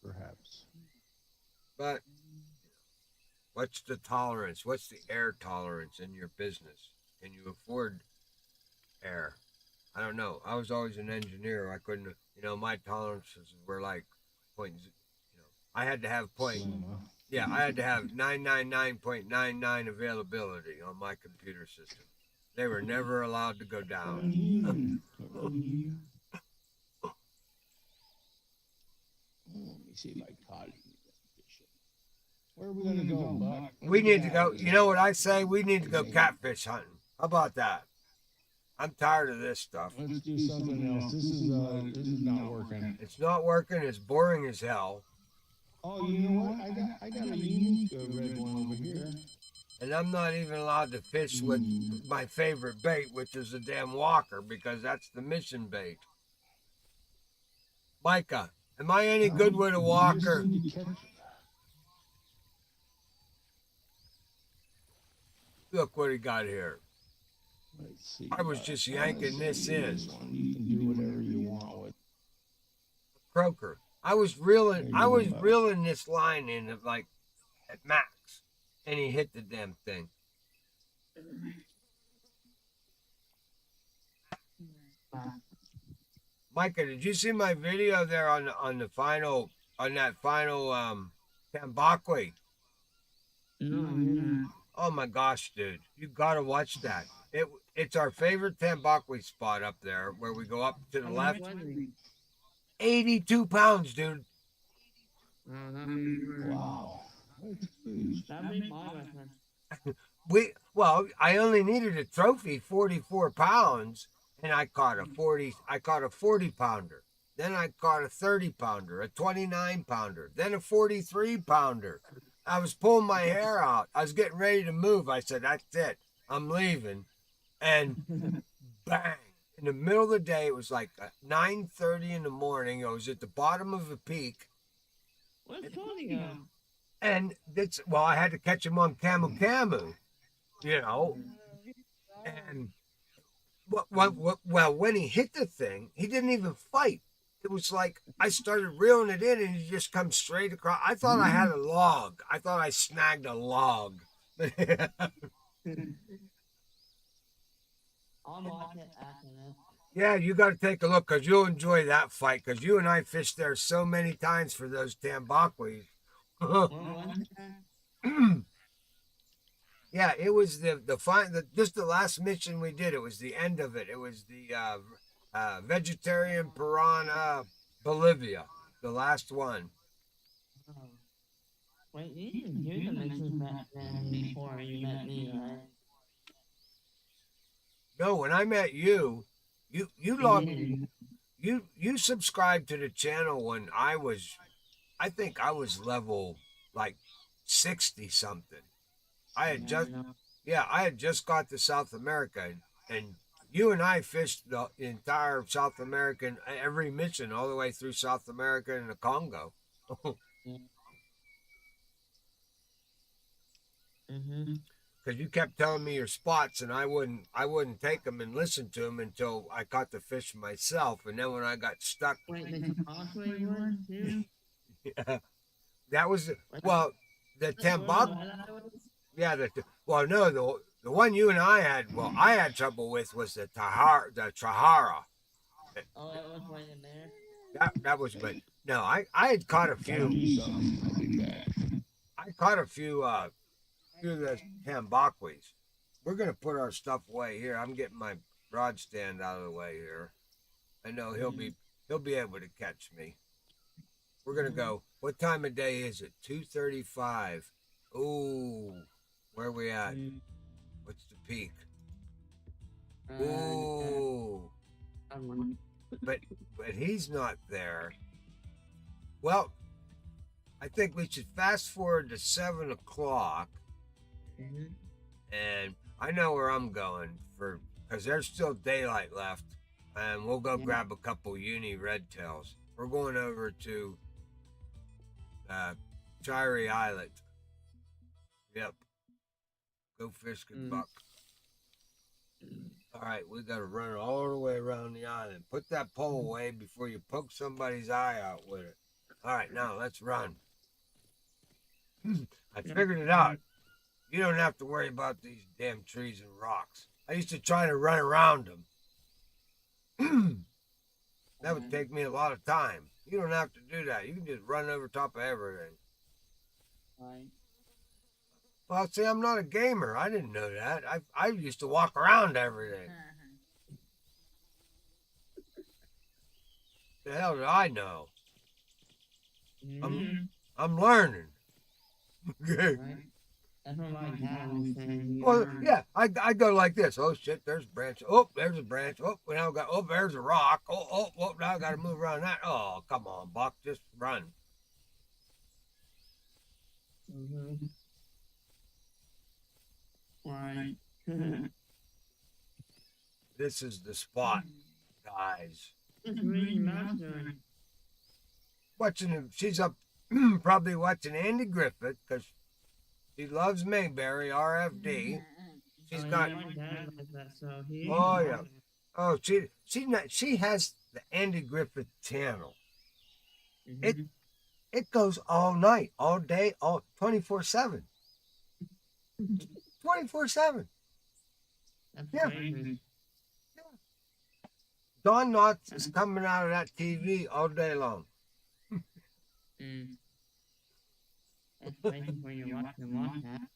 Perhaps. But what's the tolerance? What's the air tolerance in your business? Can you afford air? I don't know. I was always an engineer. I couldn't, you know, my tolerances were like I had to have I had to have 999.99 availability on my computer system. They were never allowed to go down. Let me see if I caught it. Where are we going to go, Buck? We need to go, you know what I say? We need to go catfish hunting. How about that? I'm tired of this stuff. Let's do something else. This is not working. It's not working. It's boring as hell. Oh, you know what? I got a unique red one over here. And I'm not even allowed to fish with my favorite bait, which is a damn walker, because that's the mission bait. Micah, am I any good with a walker? Look what he got here. Let's see. I was just yanking this in. You can do whatever you want with Croaker. I was reeling this line in at max, and he hit the damn thing. Micah, did you see my video there on that final Tambaqui? No. Oh my gosh, dude, you gotta watch that. It's our favorite Tambaqui spot up there where we go up to the left. 82 pounds, dude. wow. I only needed a trophy 44 pounds, and I caught a 40 pounder. Then I caught a 30 pounder, a 29 pounder, then a 43 pounder. I was pulling my hair out. I was getting ready to move. I said, that's it. I'm leaving. and bang. In the middle of the day, it was like 9:30 in the morning. I was at the bottom of a peak, What's calling you? and I had to catch him on Camu Camu, you know. And well, when he hit the thing, he didn't even fight. It was like I started reeling it in, and he just comes straight across. I thought I had a log. I thought I snagged a log. I'll watch it after this. Yeah, you got to take a look because you'll enjoy that fight because you and I fished there so many times for those Tambaqui. What was that? Yeah, it was just the last mission we did. It was the end of it. It was the vegetarian piranha Bolivia, the last one. Oh. Wait, you didn't do the missions back then before you met me, right? No, when I met you, you You logged didn't. you subscribed to the channel when I think I was level like 60 something. I had just I had just got to South America, and you and I fished the entire South American every mission all the way through South America and the Congo. Mm-hmm. Because you kept telling me your spots, and I wouldn't take them and listen to them until I caught the fish myself. And then when I got stuck, Wait, the Tambaqui one too? that was the That's Tambaqui. what I was. Yeah, no, the one you and I had. Well, I had trouble with was the Trihara. Oh, it was right in there. That was, but no, I had caught a Gotta few. do something. I'll be back. I caught a few of the Tambaquis. We're gonna put our stuff away here. I'm getting my rod stand out of the way here. I know he'll be able to catch me. We're gonna go. What time of day is it? 2:35. Ooh, where are we at? What's the peak? Ooh, but he's not there. Well, I think we should fast forward to 7 o'clock, and I know where I'm going because there's still daylight left, and we'll go grab a couple uni red tails. We're going over to Chiri Island. Yep. Go Fishkin buck. All right, we got to run it all the way around the island. Put that pole away before you poke somebody's eye out with it. All right, now let's run. I figured it out. You don't have to worry about these damn trees and rocks. I used to try to run around them. That would take me a lot of time. You don't have to do that. You can just run over top of everything. Right. Well, see, I'm not a gamer. I didn't know that. I used to walk around everything. The hell did I know? I'm learning. Right. That's what my dad was saying. Well, yeah, I go like this. Oh shit, there's a branch. Oh, there's a branch. Oh, now there's a rock. Oh, now I got to move around that. Oh, come on, Buck, just run. Right. This is the spot, guys. It's really mastering. Watching him. She's up, probably watching Andy Griffith because she loves Mayberry RFD. She's got. My dad like that, so he. Oh yeah. Oh, she has the Andy Griffith channel. It goes all night, all day, all 24/7. 24/7. That's Yeah. crazy. Don Knotts is coming out of that TV all day long. That's crazy when you watch that.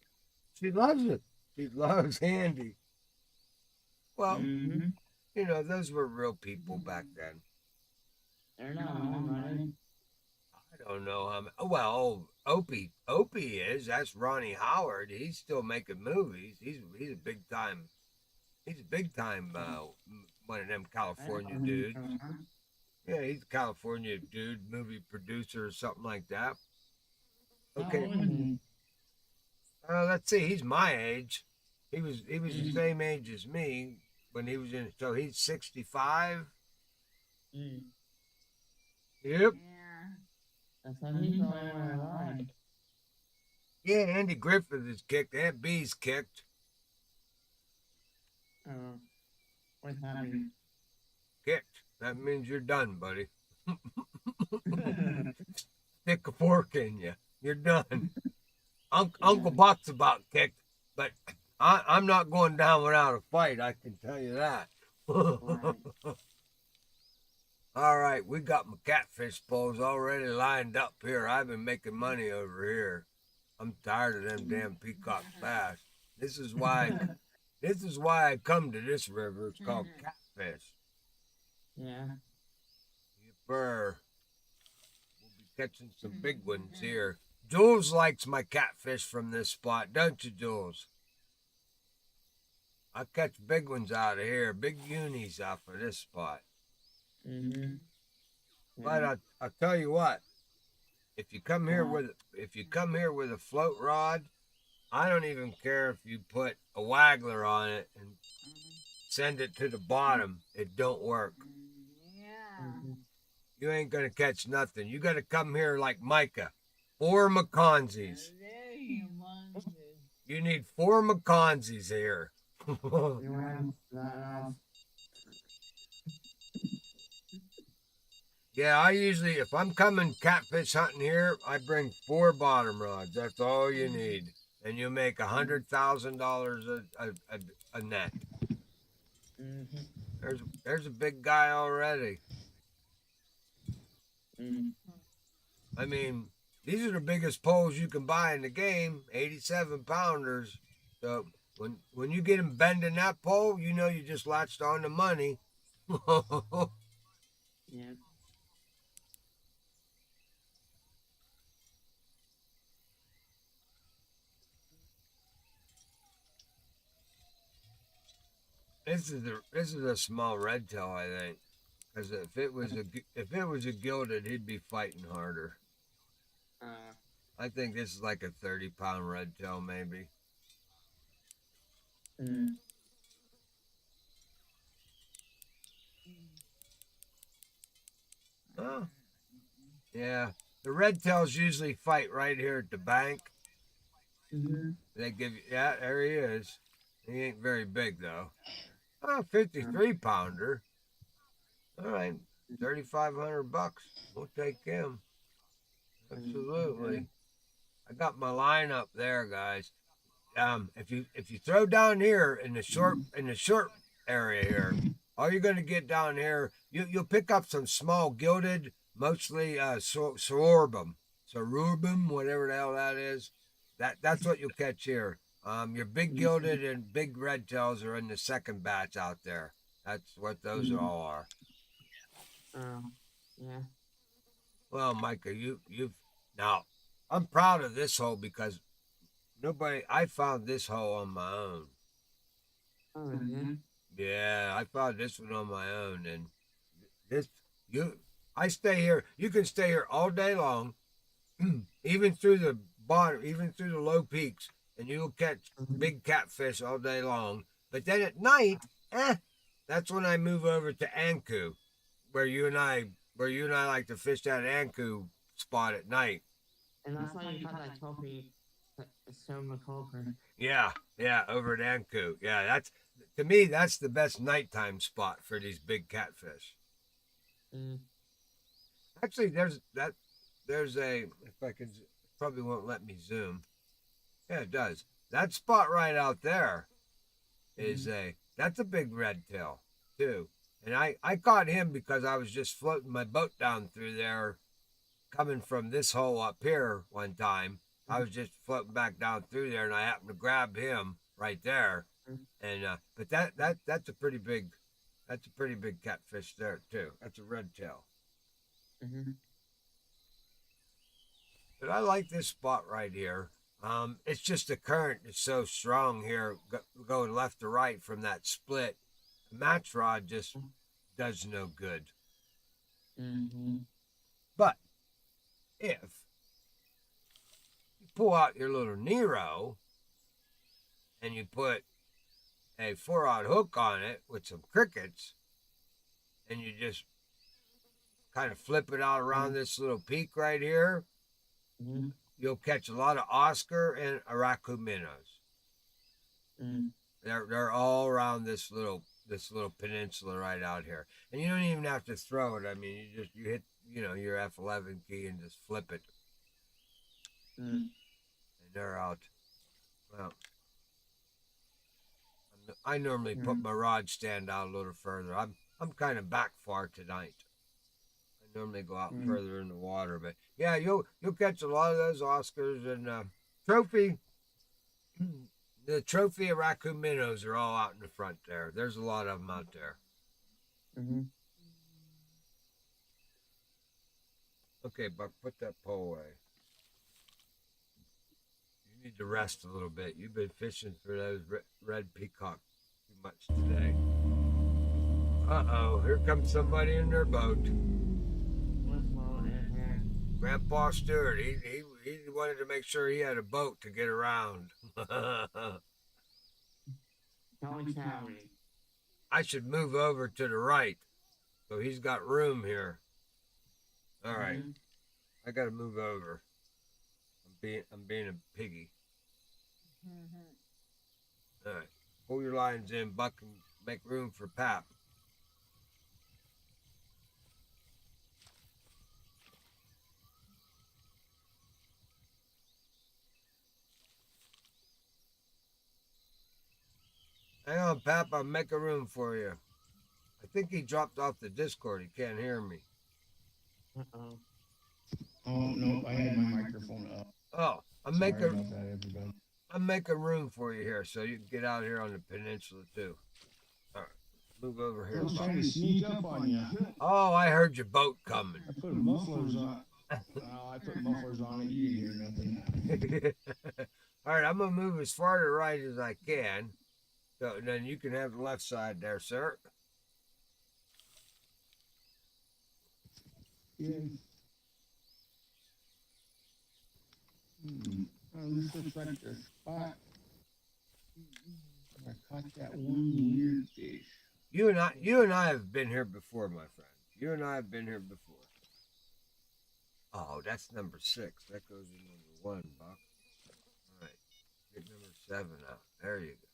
She loves it. She loves Andy. Well, you know, those were real people back then. They're not all right. I don't know how many. Well, Opie is. That's Ronnie Howard. He's still making movies. He's a big time. He's a big time one of them California dudes. Yeah, he's a California dude, movie producer or something like that. Okay. Let's see. He's my age. He was the same age as me when he was in. So he's 65. Mm. Yep. Yeah. That's how he's the only one alive. Yeah, Andy Griffith is kicked. Aunt B's kicked. What's happening? Kicked. That means you're done, buddy. Stick a fork in you. You're done. Uncle Buck's about kicked, but I'm not going down without a fight. I can tell you that. Right. All right, we got my catfish poles already lined up here. I've been making money over here. I'm tired of them damn Peacock Bass. This is why I come to this river. It's called catfish. Yeah. We'll be catching some big ones here. Jules likes my catfish from this spot, don't you, Jules? I catch big ones out of here, big unis off of this spot. Mm-hmm. But I'll tell you what, if you come here with a float rod, I don't even care if you put a waggler on it and send it to the bottom. It don't work. Yeah. You ain't gonna catch nothing. You gotta come here like Micah. 4 McConzies. There you want it. You need 4 McConzies here. Yeah, I usually, if I'm coming catfish hunting here, I bring 4 bottom rods. That's all you need. And you make $100,000 a net. Mm-hmm. There's a big guy already. Mm-hmm. I mean, these are the biggest poles you can buy in the game, 87 pounders. So when you get them bending that pole, you know you just latched on to money. Yeah. This is a small red tail, I think, because if it was a gilded, he'd be fighting harder. I think this is like a 30-pound red tail, maybe. Mm. Oh, yeah. The red tails usually fight right here at the bank. Mm-hmm. They give you, yeah, there he is. He ain't very big though. Oh, 53 pounder. All right, $3,500. We'll take him. Absolutely. I got my line up there, guys. If you throw down here in the short area here, all you're gonna get down here, you'll pick up some small gilded, mostly sorubum, whatever the hell that is. That's what you'll catch here. Your big gilded and big red tails are in the second batch out there. That's what those all are. Yeah. Well, Micah, you've now. I'm proud of this hole because I found this hole on my own. Oh, yeah. Yeah, I found this one on my own, and I stay here. You can stay here all day long, even through the bottom, even through the low peaks, and you'll catch big catfish all day long. But then at night, that's when I move over to Anku, where you and I like to fish that Anku spot at night. And that's why you caught that trophy, Silver Culper. Yeah, over at Anku. Yeah, to me that's the best nighttime spot for these big catfish. Mm. Actually, there's a, if I can, probably won't let me zoom. Yeah, it does. That spot right out there is that's a big red tail too. And I caught him because I was just floating my boat down through there, coming from this hole up here one time. I was just floating back down through there, and I happened to grab him right there. And but that's a pretty big catfish there too. That's a red tail. Mm-hmm. But I like this spot right here. It's just the current is so strong here, going left to right from that split. The match rod just does no good. Mm-hmm. But if you pull out your little Nero and you put a 4-aught hook on it with some crickets, and you just kind of flip it out around this little peak right here, you'll catch a lot of Oscar and Arapaima minnows. They're all around this little peninsula right out here, and you don't even have to throw it. I mean, you hit your F11 key and just flip it, and they're out. Well, I normally put my rod stand out a little further. I'm kind of back far tonight. I normally go out further in the water, but yeah, you'll catch a lot of those Oscars and trophy. The trophy Arapaima minnows are all out in the front there. There's a lot of them out there. Okay, Buck, put that pole away. You need to rest a little bit. You've been fishing for those red peacock too much today. Uh-oh, here comes somebody in their boat. Grandpa Stewart, he wanted to make sure he had a boat to get around. I should move over to the right, so he's got room here. All right, I gotta move over. I'm being a piggy. All right, pull your lines in, Buck, and make room for Pap. Hang on, Pap, I'll make a room for you. I think he dropped off the Discord. He can't hear me. Oh, no, I had my microphone up. Oh, I'm Sorry about that, everybody. I'm making room for you here so you can get out here on the peninsula too. All right, move over here. I was trying to sneak up on you. Oh, I heard your boat coming. I put mufflers on. I put mufflers on it. You didn't hear nothing. All right, I'm gonna move as far to the right as I can. So then you can have the left side there, sir. Yeah. Oh, this looks like the spot. I caught that one weird fish. You and I have been here before, my friend. You and I have been here before. Oh, that's number 6. That goes in number 1, Buck. All right, get number 7 out. There you go.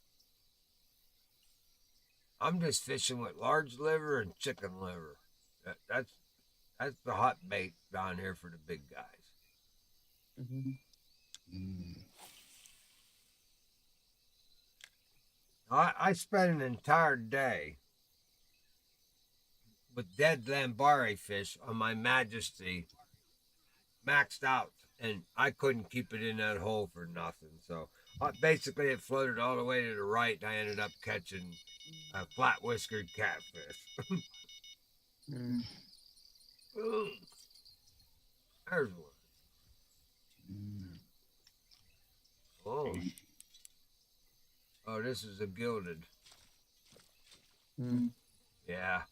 I'm just fishing with large liver and chicken liver. That's the hot bait down here for the big guys. I spent an entire day with dead lambarre fish on my Majesty, maxed out, and I couldn't keep it in that hole for nothing. So basically it floated all the way to the right, and I ended up catching a flat-whiskered catfish. There's one. Oh. Oh, this is a gilded. Yeah.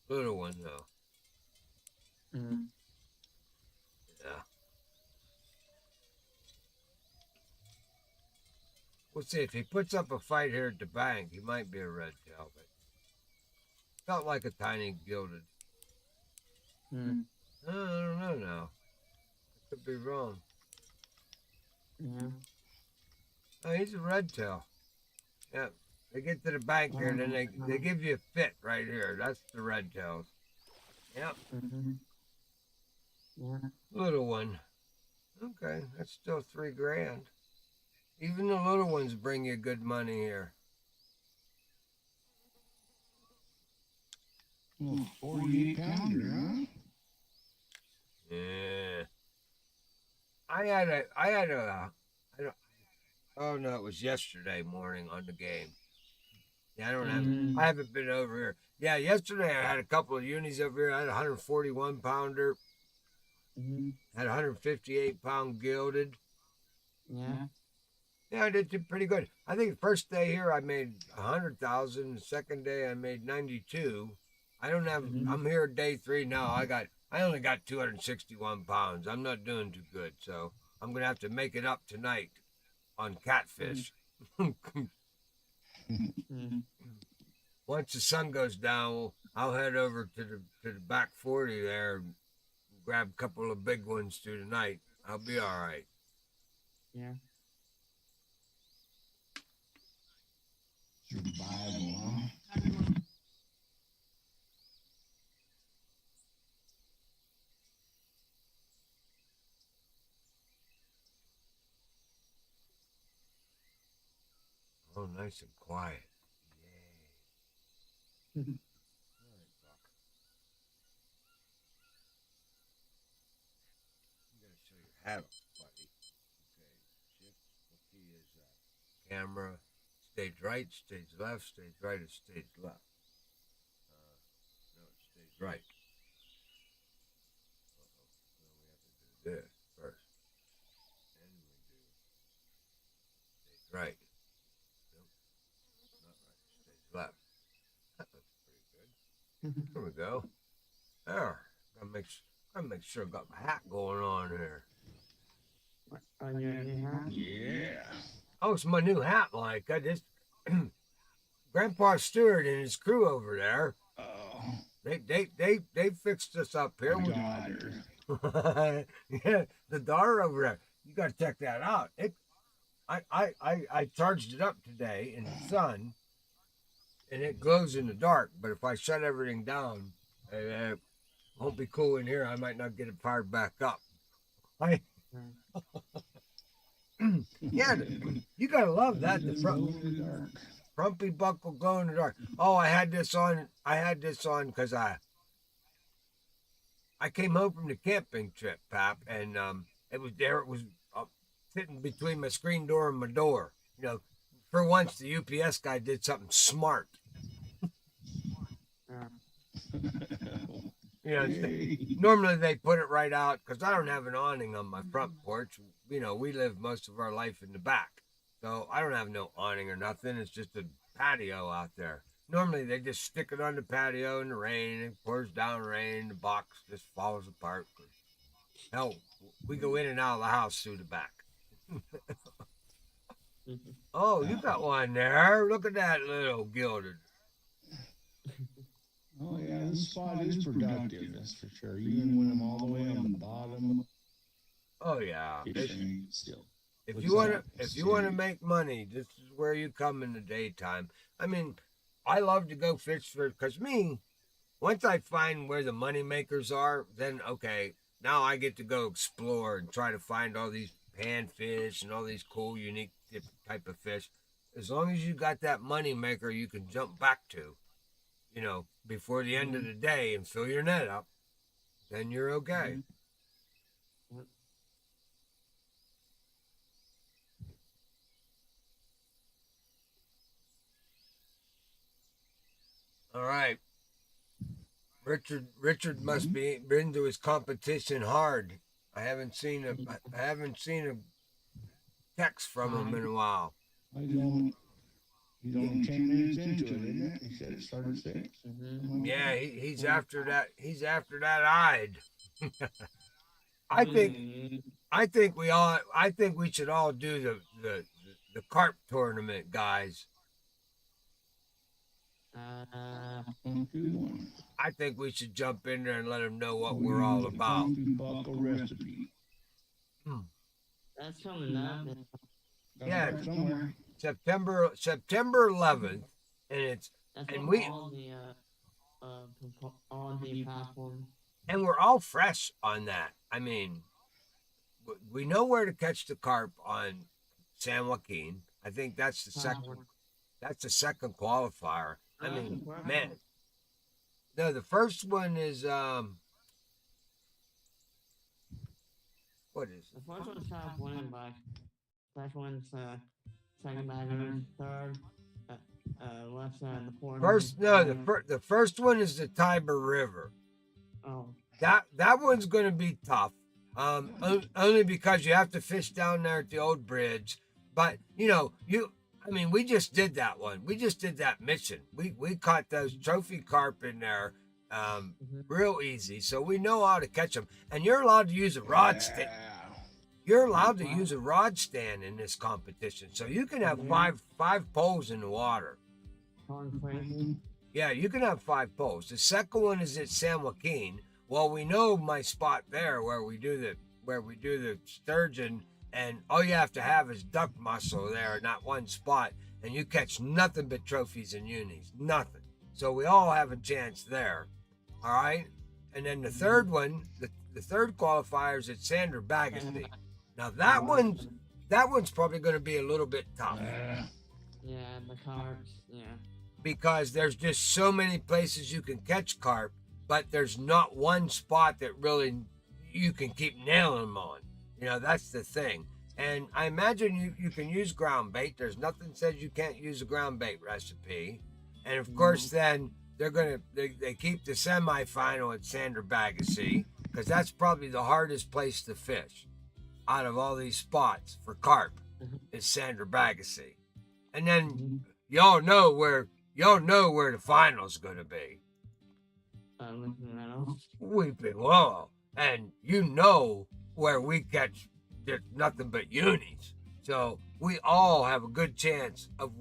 Little one, though. Yeah. We'll see. If he puts up a fight here at the bank, he might be a red tail, but felt like a tiny gilded. I don't know now. I could be wrong. Oh, he's a red tail. Yeah. They get to the bank here, and then they give you a fit right here. That's the red tails. Yep. Little one. Okay, that's still $3,000. Even the little ones bring you good money here. 48-pounder, huh? Yeah. Oh no, it was yesterday morning on the game. Yeah, I haven't been over here. Yeah, yesterday I had a couple of unis over here. I had a 141 pounder. Had a 158 pound gilded. Yeah, I did pretty good. I think the first day here I made 100,000. The second day I made 92. I don't have. I'm here day 3 now. I got I only got 261 pounds. I'm not doing too good, so I'm gonna have to make it up tonight on catfish. Once the sun goes down, I'll head over to the back 40 there and grab a couple of big ones through the night. I'll be all right. Yeah. Survival, huh? Oh, nice and quiet. Yay. All right, Buck. You gotta show your hat off, buddy. Okay, shift. What key is that? Camera. Stage right, stage left, stage right, or stage left. No, it stays right. Uh-oh. No, we have to do this first. Then we do stage right. Nope, not right. Stage left. That looks pretty good. There we go. There. Gotta make sure I got my hat going on here. On your new hat? Yeah. Oh, it's my new hat, Mike. I just Grandpa Stewart and his crew over there. Oh, They fixed us up here. daughter. Yeah, the door over there. You gotta check that out. I charged it up today in the sun, and it glows in the dark. But if I shut everything down, it won't be cool in here. I might not get it fired back up. Yeah, you gotta love that. The frumpy buckle glow in the dark. Oh, I had this on because I came home from the camping trip, Pap, and it was sitting between my screen door and my door. You know, for once the UPS guy did something smart. You know, normally they put it right out because I don't have an awning on my front porch. You know, we live most of our life in the back. So I don't have no awning or nothing. It's just a patio out there. Normally they just stick it on the patio in the rain. It pours down rain. The box just falls apart. Hell, we go in and out of the house through the back. Oh, you got one there. Look at that little gilded. Oh yeah, this spot is productive, that's for sure. Even when I'm all the way on the bottom. Oh yeah. Still. If you want to make money, this is where you come in the daytime. I mean, I love to go fish because once I find where the money makers are, then okay, now I get to go explore and try to find all these panfish and all these cool, unique type of fish. As long as you got that money maker, you can jump back to, you know, before the end of the day and fill your net up, then you're okay. All right. Richard must be been to his competition hard. I haven't seen a text from him in a while. He's only 10 minutes into it, isn't it? He said it started at 6. Yeah, he's after that. He's after that hide. I think we should all do the carp tournament, guys. I think we should jump in there and let them know what we're all about. Buckle recipe. That's coming up. Yeah, Somewhere. September 11th, and we all the platforms. And we're all fresh on that. I mean, we know where to catch the carp on San Joaquin. I think that's the second. That's the second qualifier. I mean, man. No, the first one is what is it? The first one's top one, but second one's second bagger, third, left side, the fourth. The first one is the Tiber River. Oh. That one's going to be tough. Only because you have to fish down there at the old bridge. But we just did that one. We just did that mission. We caught those trophy carp in there, real easy. So we know how to catch them. And you're allowed to use a rod stand. You're allowed to use a rod stand in this competition. So you can have five poles in the water. Yeah, you can have 5 poles. The second one is at San Joaquin. Well, we know my spot there where we do the sturgeon, and all you have to have is duck muscle there in that one spot, and you catch nothing but trophies and unis, nothing. So we all have a chance there. All right, and then the third one, the third qualifier is at Sandra Bagassi. Now that one's probably going to be a little bit tough. Yeah, the carps. Yeah. Because there's just so many places you can catch carp, but there's not one spot that really you can keep nailing them on. You know, that's the thing. And I imagine you can use ground bait. There's nothing says you can't use a ground bait recipe. And of course, then they keep the semifinal at Sandra Bagassi, because that's probably the hardest place to fish out of all these spots for carp is Sandra Bagassi. And then y'all know where the final's going to be. Weeping Willow. And you know where we catch just nothing but unis. So we all have a good chance of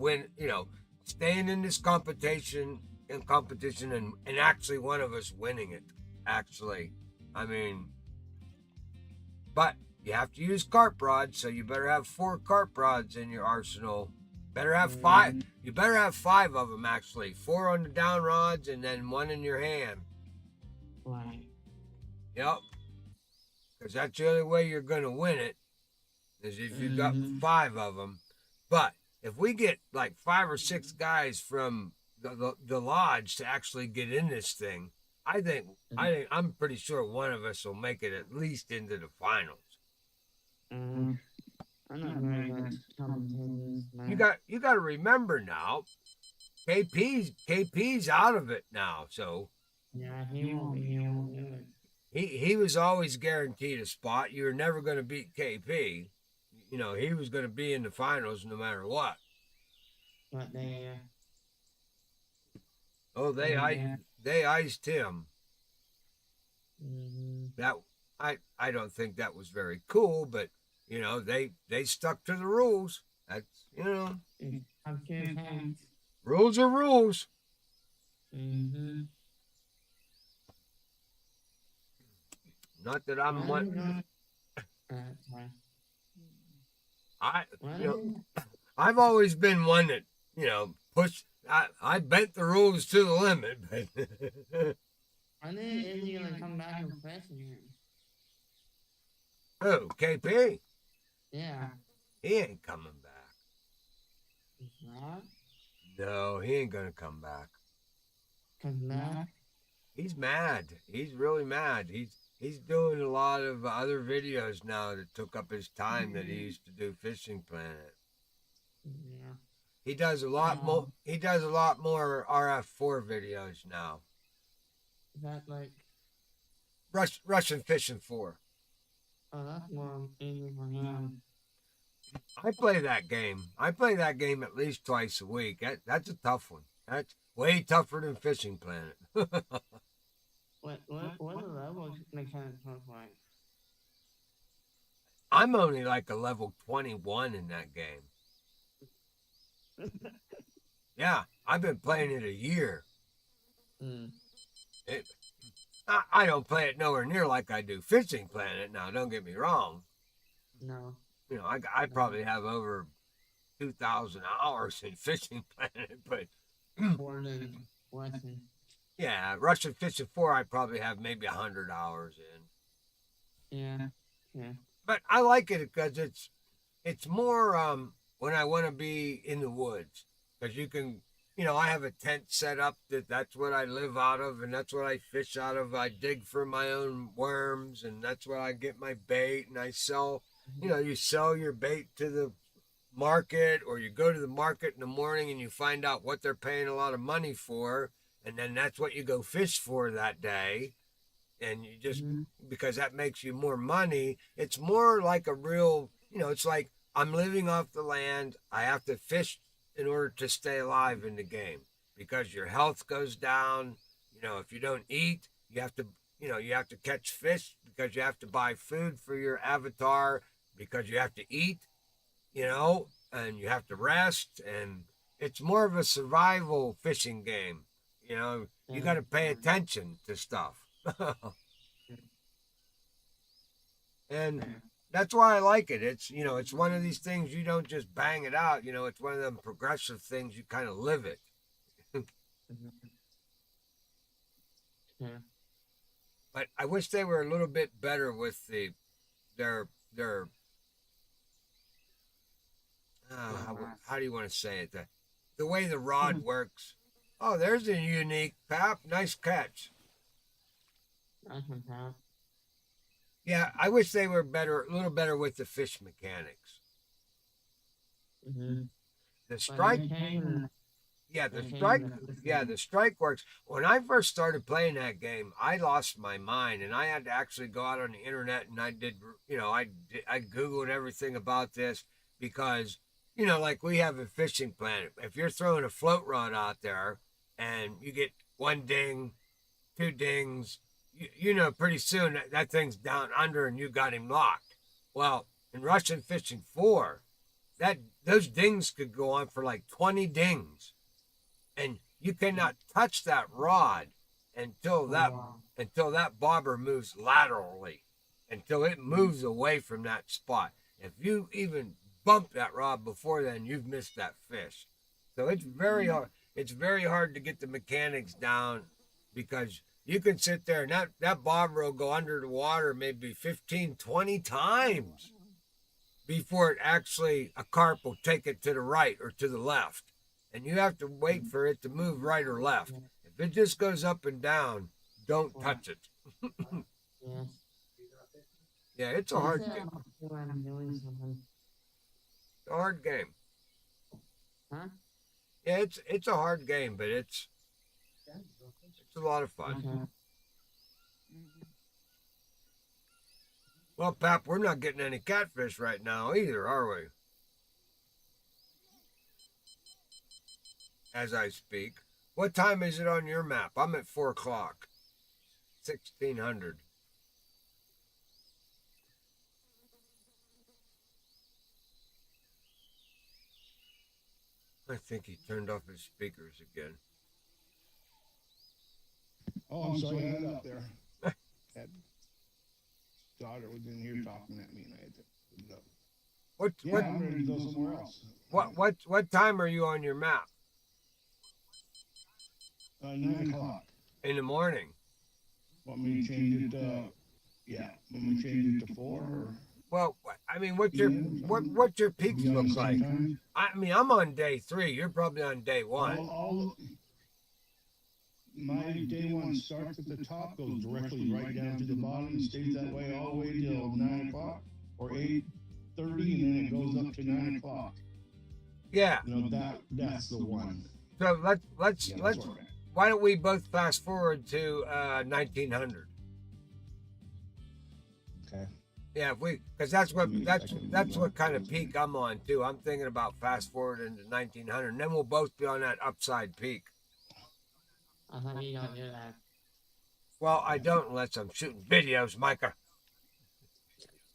staying in this competition and actually one of us winning it. Actually. I mean, but you have to use carp rods, so you better have 4 carp rods in your arsenal. Better have 5. You better have 5 of them, actually. 4 on the down rods and then 1 in your hand. Right. Yep. Because that's the only way you're going to win it, is if you got 5 of them. But if we get like 5 or 6 guys from the lodge to actually get in this thing, I'm pretty sure one of us will make it at least into the finals. I'm not very good at competitions, man. You got to remember now, KP's out of it now, so Yeah, he won't do it. he was always guaranteed a spot. You were never going to beat KP. You know, he was going to be in the finals no matter what. But they iced him. That I don't think that was very cool, but you know, they stuck to the rules. That's, you know, rules are rules. Not that I'm one. I've always been one that, you know, I bent the rules to the limit. But When is he gonna come back and fish again? Oh, KP? Yeah. He ain't coming back. He's not? No, he ain't gonna come back. Come back? He's mad. He's really mad. He's doing a lot of other videos now that took up his time that he used to do Fishing Planet. Yeah. He does a lot more. He does a lot more RF4 videos now. Is that like Russian Fishing 4. Oh, that's more easy for him. I play that game. I play that game at least twice a week. That's a tough one. That's way tougher than Fishing Planet. What the level mechanics look like? I'm only like a level 21 in that game. Yeah, I've been playing it a year. I don't play it nowhere near like I do Fishing Planet. Now, don't get me wrong. No. You know, I probably have over 2,000 hours in Fishing Planet, but More than Russian. yeah, Russian Fishing 4, I probably have maybe 100 hours in. Yeah. Yeah. But I like it because it's more when I want to be in the woods, because you can, you know, I have a tent set up that's what I live out of, and that's what I fish out of. I dig for my own worms, and that's where I get my bait, and I sell, you know, you sell your bait to the market, or you go to the market in the morning and you find out what they're paying a lot of money for, and then that's what you go fish for that day. And you just, because that makes you more money, it's more like a real, you know, it's like I'm living off the land. I have to fish in order to stay alive in the game, because your health goes down. You if you don't eat, you have to, you have to catch fish because you have to buy food for your avatar because you have to eat, and you have to rest. And it's more of a survival fishing game. You got to pay attention to stuff. And that's why I like it. It's one of these things you don't just bang it out. It's one of them progressive things. You kind of live it. But I wish they were a little bit better with their how do you want to say it? The way the rod works. Oh, there's a unique Pap. Nice catch. Yeah, I wish they were a little better with the fish mechanics. The strike, the strike works. When I first started playing that game, I lost my mind, and I had to actually go out on the internet and I googled everything about this because, like we have a Fishing Planet. If you're throwing a float rod out there and you get one ding, two dings, pretty soon that thing's down under and you got him locked. Well, in Russian Fishing 4, those dings could go on for like 20 dings. And you cannot touch that rod until that bobber moves laterally, until it moves away from that spot. If you even bump that rod before then, you've missed that fish. So it's very hard. It's very hard to get the mechanics down because you can sit there and that bobber will go under the water maybe 15, 20 times before a carp will take it to the right or to the left. And you have to wait for it to move right or left. If it just goes up and down, don't touch it. Yeah, it's a hard game. It's a hard game. Huh? Yeah, it's a hard game, but it's a lot of fun. Well, Pap, we're not getting any catfish right now either, are we? As I speak. What time is it on your map? I'm at 4 o'clock. 1600. I think he turned off his speakers again. Oh, I'm sorry, I had it up there. That daughter was in here talking at me, and I had to put it up. I'm ready to go somewhere else. What time are you on your map? 9 o'clock. In the morning. Want me to change it? Want me to change it to 4? Or? Well, I mean, what's your peaks look like? Time? I mean, I'm on day 3. You're probably on day 1. My day 1 starts at the top, goes directly right down to the bottom, and stays that way all the way till 9 o'clock or 8:30, and then it goes up to 9 o'clock. Yeah. That's the one. So let's why don't we both fast forward to 1900? Okay. Yeah, because that's what kind of peak I'm on too. I'm thinking about fast forward into 1900, and then we'll both be on that upside peak. I thought you don't do that. Well, I don't unless I'm shooting videos, Micah.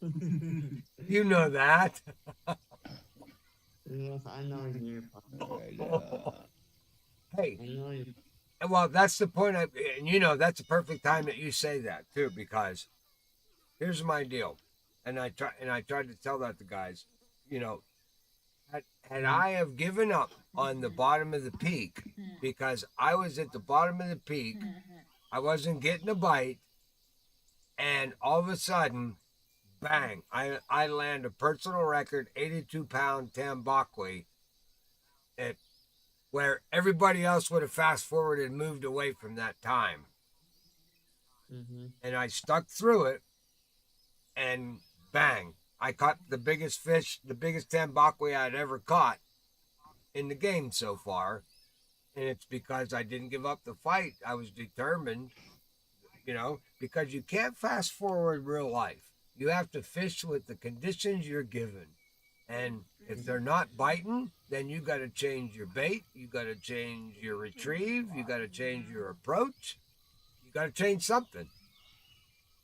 You know that. Yes, I know you. Hey, I know you. well, that's the point. And that's the perfect time that you say that too, because here's my deal, and I tried to tell that to guys. Had I have given up on the bottom of the peak because I was at the bottom of the peak, I wasn't getting a bite, and all of a sudden, bang! I land a personal record 82-pound Tambaqui, where everybody else would have fast forwarded and moved away from that time, and I stuck through it, and bang! I caught the biggest fish, the biggest Tambaqui I'd ever caught in the game so far. And it's because I didn't give up the fight. I was determined, because you can't fast forward real life. You have to fish with the conditions you're given. And if they're not biting, then you got to change your bait. You got to change your retrieve. You got to change your approach. you got to change something.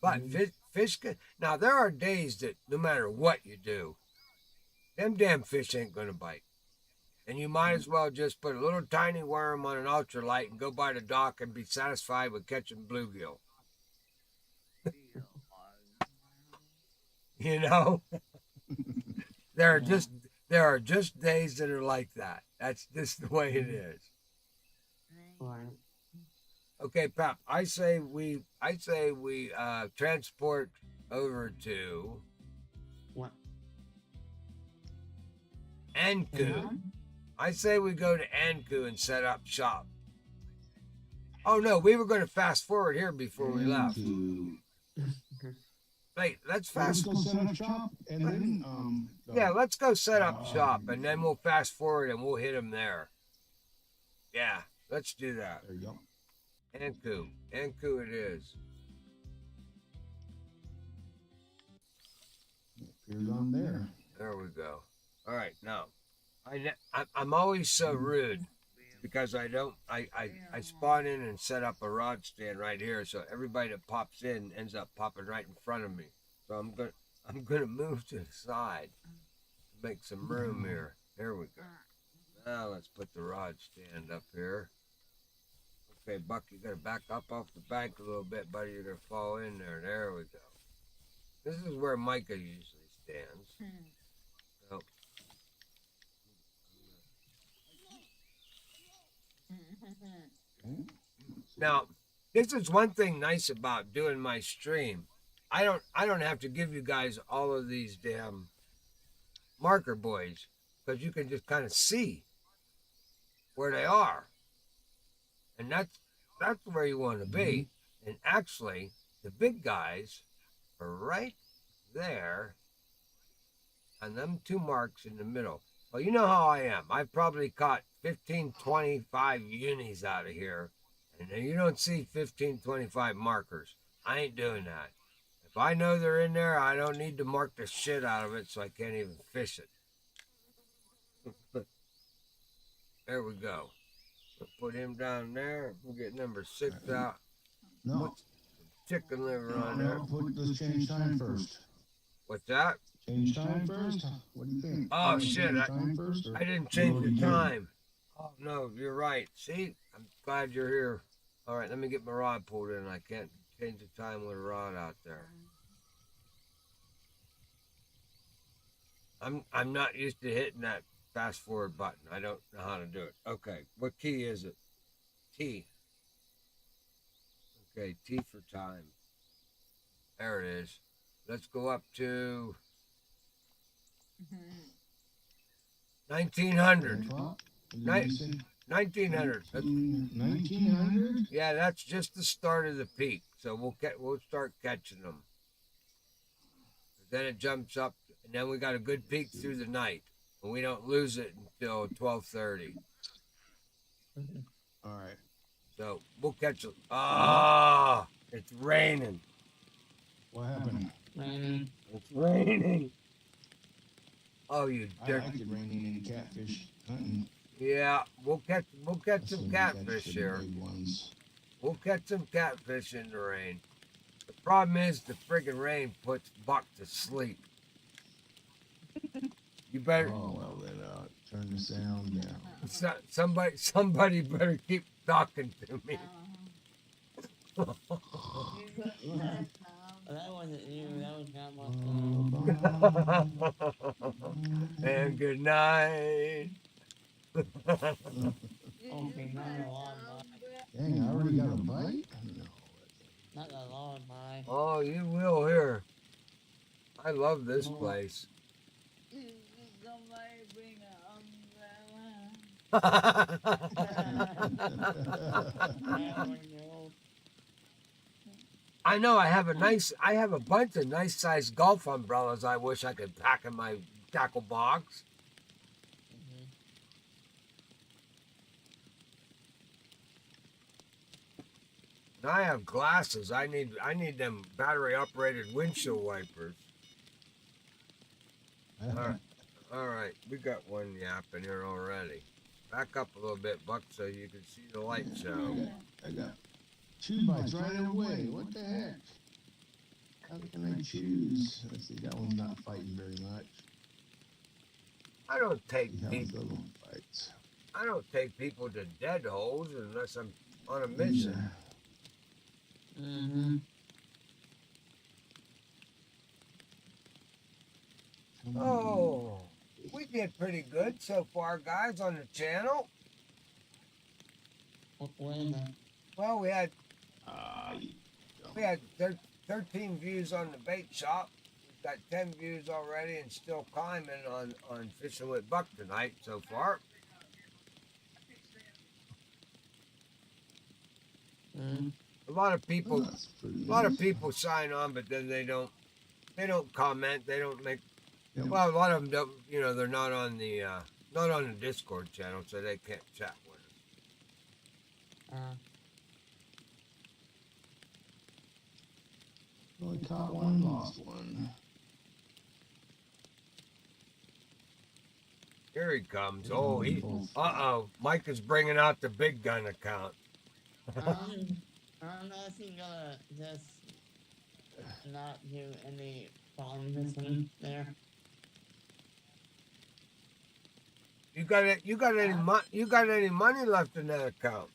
But fish can. Now there are days that no matter what you do, them damn fish ain't gonna bite. And you might as well just put a little tiny worm on an ultralight and go by the dock and be satisfied with catching bluegill. You know, there are just days that are like that. That's just the way it is. Right. Okay, Pap. I say we transport over to What? Anku. I say we go to Anku and set up shop. Oh no, we were going to fast forward here before we left. Wait, let's fast. Let's go set up shop and then Yeah, let's go set up shop and then we'll fast forward and we'll hit them there. Yeah, let's do that. There you go. Anku it is. Appears on there. There we go. All right, now I'm always so rude because I spawn in and set up a rod stand right here, so everybody that pops in ends up popping right in front of me. So I'm gonna move to the side, make some room here. There we go. Now let's put the rod stand up here. Okay, Buck, you gotta back up off the bank a little bit, buddy. You're gonna fall in there. There we go. This is where Micah usually stands. So, now, this is one thing nice about doing my stream. I don't have to give you guys all of these damn marker buoys because you can just kind of see where they are. And that's where you want to be. And actually, the big guys are right there and them two marks in the middle. Well, you know how I am. I've probably caught 15, 25 unis out of here. And you don't see 15, 25 markers. I ain't doing that. If I know they're in there, I don't need to mark the shit out of it so I can't even fish it. There we go. We'll put him down there. We'll get number 6 out. No. Put chicken liver on there. Let's change time first. What's that? Change time first? What do you think? Oh, shit. I didn't change the time. time. Oh, no, you're right. See? I'm glad you're here. All right, let me get my rod pulled in. I can't change the time with a rod out there. I'm not used to hitting that fast forward button. I don't know how to do it. Okay, what key is it? T. Okay, T for time. There it is. Let's go up to 1900. 1900. 1900? Yeah, that's just the start of the peak. So we'll start catching them. Then it jumps up, and then we got a good peak through the night, and we don't lose it until 12:30. All right. So we'll catch it. Ah, it's raining. What happened? Raining. It's raining. Oh, you I dirt. like it raining in catfish hunting. Yeah, we'll catch some Some catfish the here. big ones. We'll catch some catfish in the rain. The problem is the friggin' rain puts Buck to sleep. You better. Oh well, then turn the sound down. Somebody better keep talking to me. That wasn't you. That was Grandma. And good night. Okay, not a long bite. Dang, I already got a bite? No. Not a long bite. Oh, you will here. I love this place. Somebody bring an umbrella. I know I have a bunch of nice sized golf umbrellas I wish I could pack in my tackle box. And I have glasses. I need them battery operated windshield wipers. All right, we got one yap in here already. Back up a little bit, Buck, so you can see the light show. I got 2 bites right away. What the heck? How can I choose? Let's see, that one's not fighting very much. I don't take See how this people. other one fights. I don't take people to dead holes unless I'm on a mission. Mm-hmm. Oh, we did pretty good so far, guys, on the channel. What is that? Well, we had Yeah. 13 views on the bait shop. We've got 10 views already, and still climbing on fishing with Buck tonight so far. Mm-hmm. A lot of people, That's pretty a lot of nice. people sign on, but then they don't comment. They don't make. Yep. Well, a lot of them don't. You know, they're not on the Discord channel, so they can't chat with us. Only caught one, lost one. Here he comes. Yeah, Oh, he. both. Mike is bringing out the big gun account. I don't know if you're gonna just not do any farm fishing there. You got it? You got any You got any money left in that account?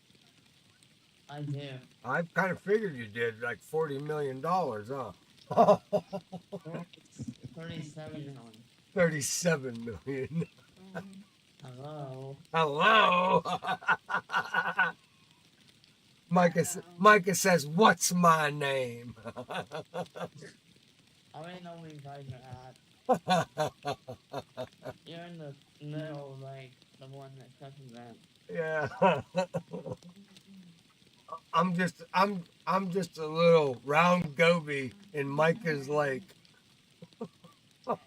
I do. I kind of figured you did, like $40 million, huh? 37 on. 37 million. Hello. Hello. Micah says, "What's my name?" I already know where you guys are at. You're in the middle, like the one that touches that. Yeah. I'm just a little round goby in Micah's lake. The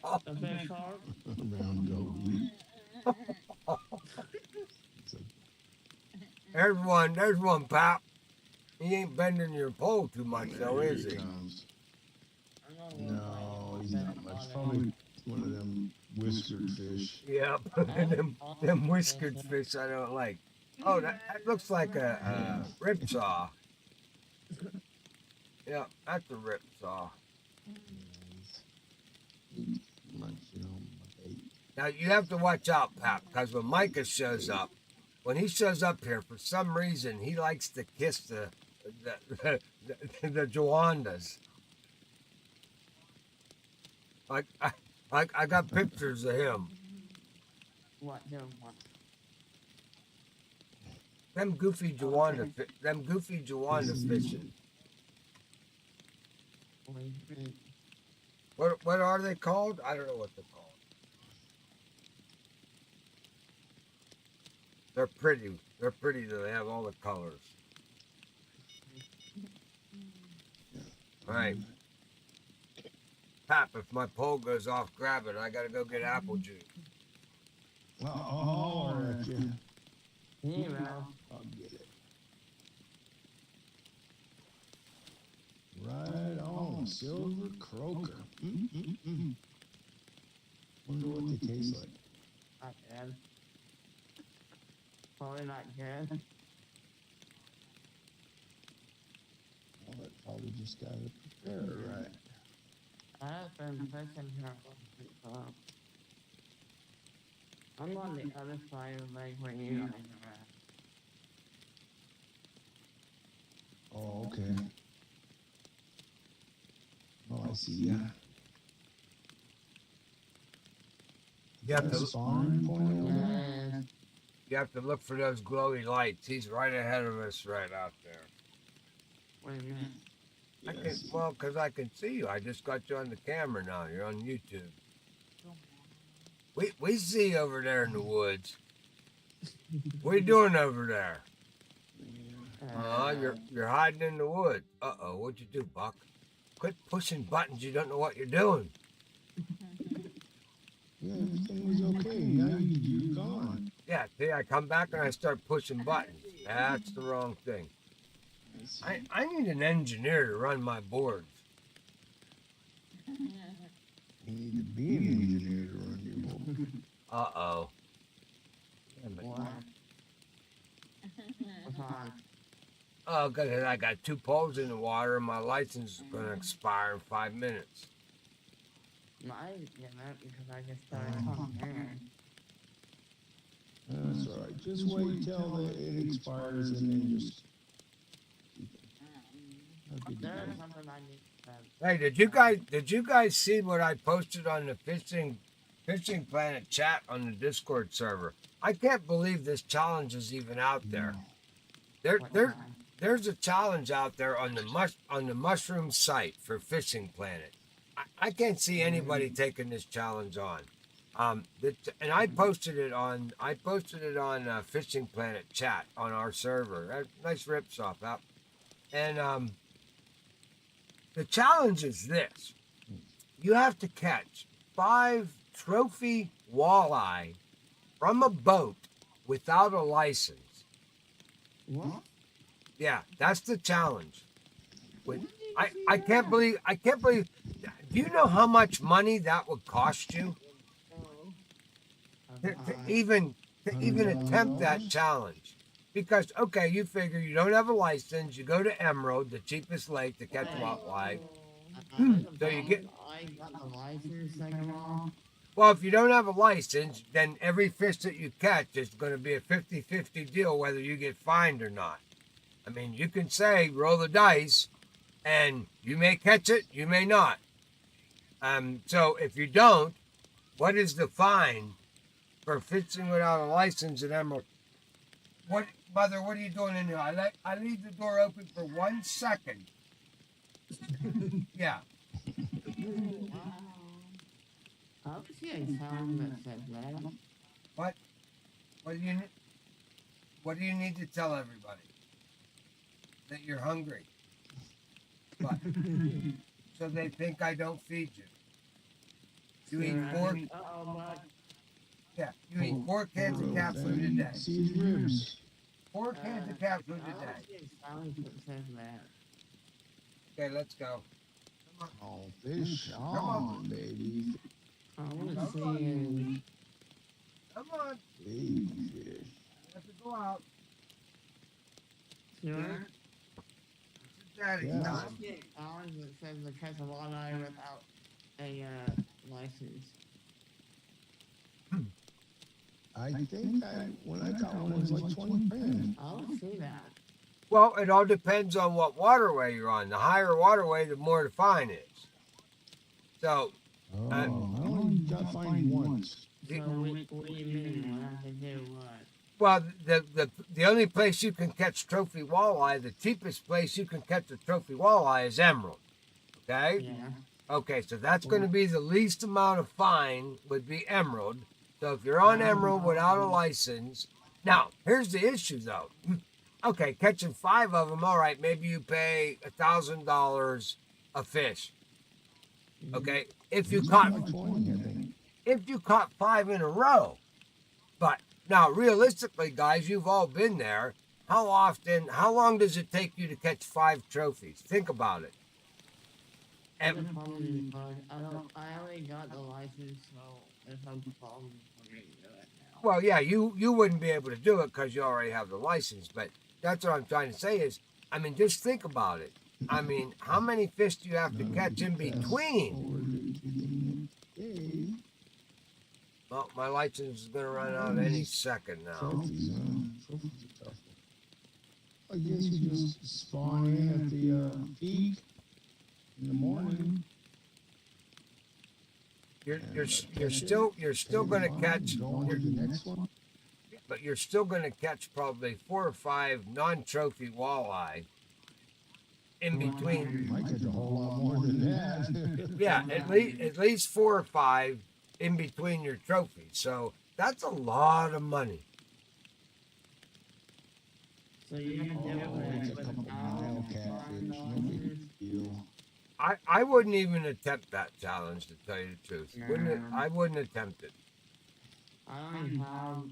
fish shark? Round goby. There's one, pap. He ain't bending your pole too much, though, Here is he? comes. I know No, he's not much. Probably one of them whiskered fish. Yep. them whiskered fish I don't like. Oh, that looks like a ripsaw. Yeah, that's a ripsaw. Now you have to watch out, Pap, because when Micah shows up, when he shows up here, for some reason he likes to kiss the Joandas. I got pictures of him. What? Them goofy Joanda fishing. What are they called? I don't know what they're called. They're pretty. They're pretty though. They have all the colors. All right. Pap, if my pole goes off, grab it. I gotta go get apple juice. All right, yeah. Zero. I'll get it. Right on, silver croaker. Wonder what they taste like. Not good. Probably not good. Well, that probably just got it prepared right. I've been fishing here. I'm on the other side of the lake where you guys are at. Oh, okay. Oh, I see. Yeah. You have to Spawn point over there? Yes. you have to look for those glowy lights. He's right ahead of us, right out there. What do you mean? I can, Yes. well, because I can see you. I just got you on the camera now. You're on YouTube. We see you over there in the woods. What are you doing over there? You're hiding in the woods. Uh-oh, what'd you do, Buck? Quit pushing buttons. You don't know what you're doing. Yeah, everything was okay. Now you're gone. Yeah, see, I come back and I start pushing buttons. That's the wrong thing. I need an engineer to run my boards. You need to be an engineer to run your boat. Uh-oh. What? What's on? Oh, because I got 2 poles in the water and my license is going to expire in 5 minutes. I didn't get that because I just started talking there. That's all right. Just wait till it expires and then just keep it. That'd be There's nice. something I need to Hey, did you guys see what I posted on the Fishing Planet chat on the Discord server? I can't believe this challenge is even out there. There's a challenge out there on the mushroom site for Fishing Planet. I can't see anybody taking this challenge on. And I posted it on Fishing Planet chat on our server. Nice rips off out. And the challenge is this: you have to catch 5 trophy walleye from a boat without a license. What? Yeah, that's the challenge. I can't believe. Do you know how much money that would cost you to even attempt that challenge? Because okay, you figure you don't have a license, you go to Emerald, the cheapest lake to catch walleye. So you get. I got the license second wrong. Well, if you don't have a license, then every fish that you catch is going to be a 50-50 deal whether you get fined or not. I mean, you can say roll the dice, and you may catch it, you may not. So if you don't, what is the fine for fishing without a license in Emerald? What, Mother? What are you doing in here? I leave the door open for 1 second. Yeah. I don't see a sign that says that. What? What do you need to tell everybody? That you're hungry. What? So they think I don't feed you. You eat 4. Yeah, you eat 4 cans of cat food a day. See his ribs. 4 cans of cat food I a don't day. see a sign that says that. Okay, let's go. Oh, fish on, baby. I want to see Come on. Baby fish. You have to go out. sure. It's daddy Yeah. I time. see a sign that says the catch a walleye without a license. I think when I got one, it was like 20 grand. I don't see that. Well, it all depends on what waterway you're on. The higher waterway, the more the fine is. So, Oh, I only got fined once. So what do you mean? We'll have to do what? well, the only place you can catch trophy walleye, the cheapest place you can catch a trophy walleye is Emerald. Okay? Yeah. Okay, so that's going to be the least amount of fine would be Emerald. So if you're on Emerald without a license, now here's the issue though. Okay, catching 5 of them, all right, maybe you pay $1,000 a fish. Okay, if you caught Like 20, I think. if you caught 5 in a row. But now realistically, guys, you've all been there. How long does it take you to catch 5 trophies? Think about it. And I already got the license, so there's no problem for me to do it now. well, yeah, you wouldn't be able to do it because you already have the license. But that's what I'm trying to say is, I mean, just think about it. I mean, how many fish do you have to catch in between? Well, my license is going to run out any second now. Trophies are tough. I guess you just spawn in at the peak in the morning. You're still going to catch. Go on to the next one. But you're still going to catch probably 4 or 5 non-trophy walleye in between. You might catch a whole lot more than that. Yeah, at least 4 or 5 in between your trophies. So that's a lot of money. So you have to do It's a it couple mile catfish, no big deal. I wouldn't even attempt that challenge, to tell you the truth. I wouldn't attempt it. I don't have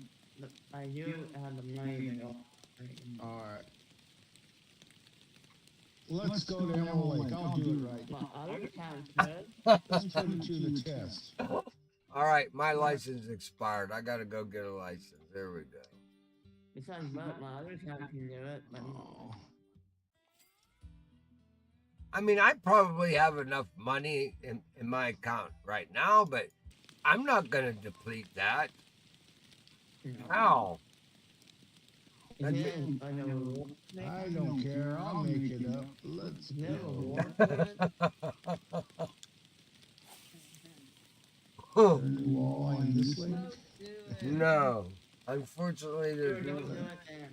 I do have the money to go. Alright. Let's go to Emerald Lake. I'll do it right. My other account's good. Let's put it to the test. All right, my license expired. I got to go get a license. There we go. Besides, but my other account can do it. But Oh. I mean, I probably have enough money in my account right now, but I'm not going to deplete that. How? Is That's it like a reward thing? I don't care. I'll make it up. Let's Is there a go. reward for it? Turn the walleye this way. Don't do it. No. Unfortunately, Sure, there's don't do no. it then.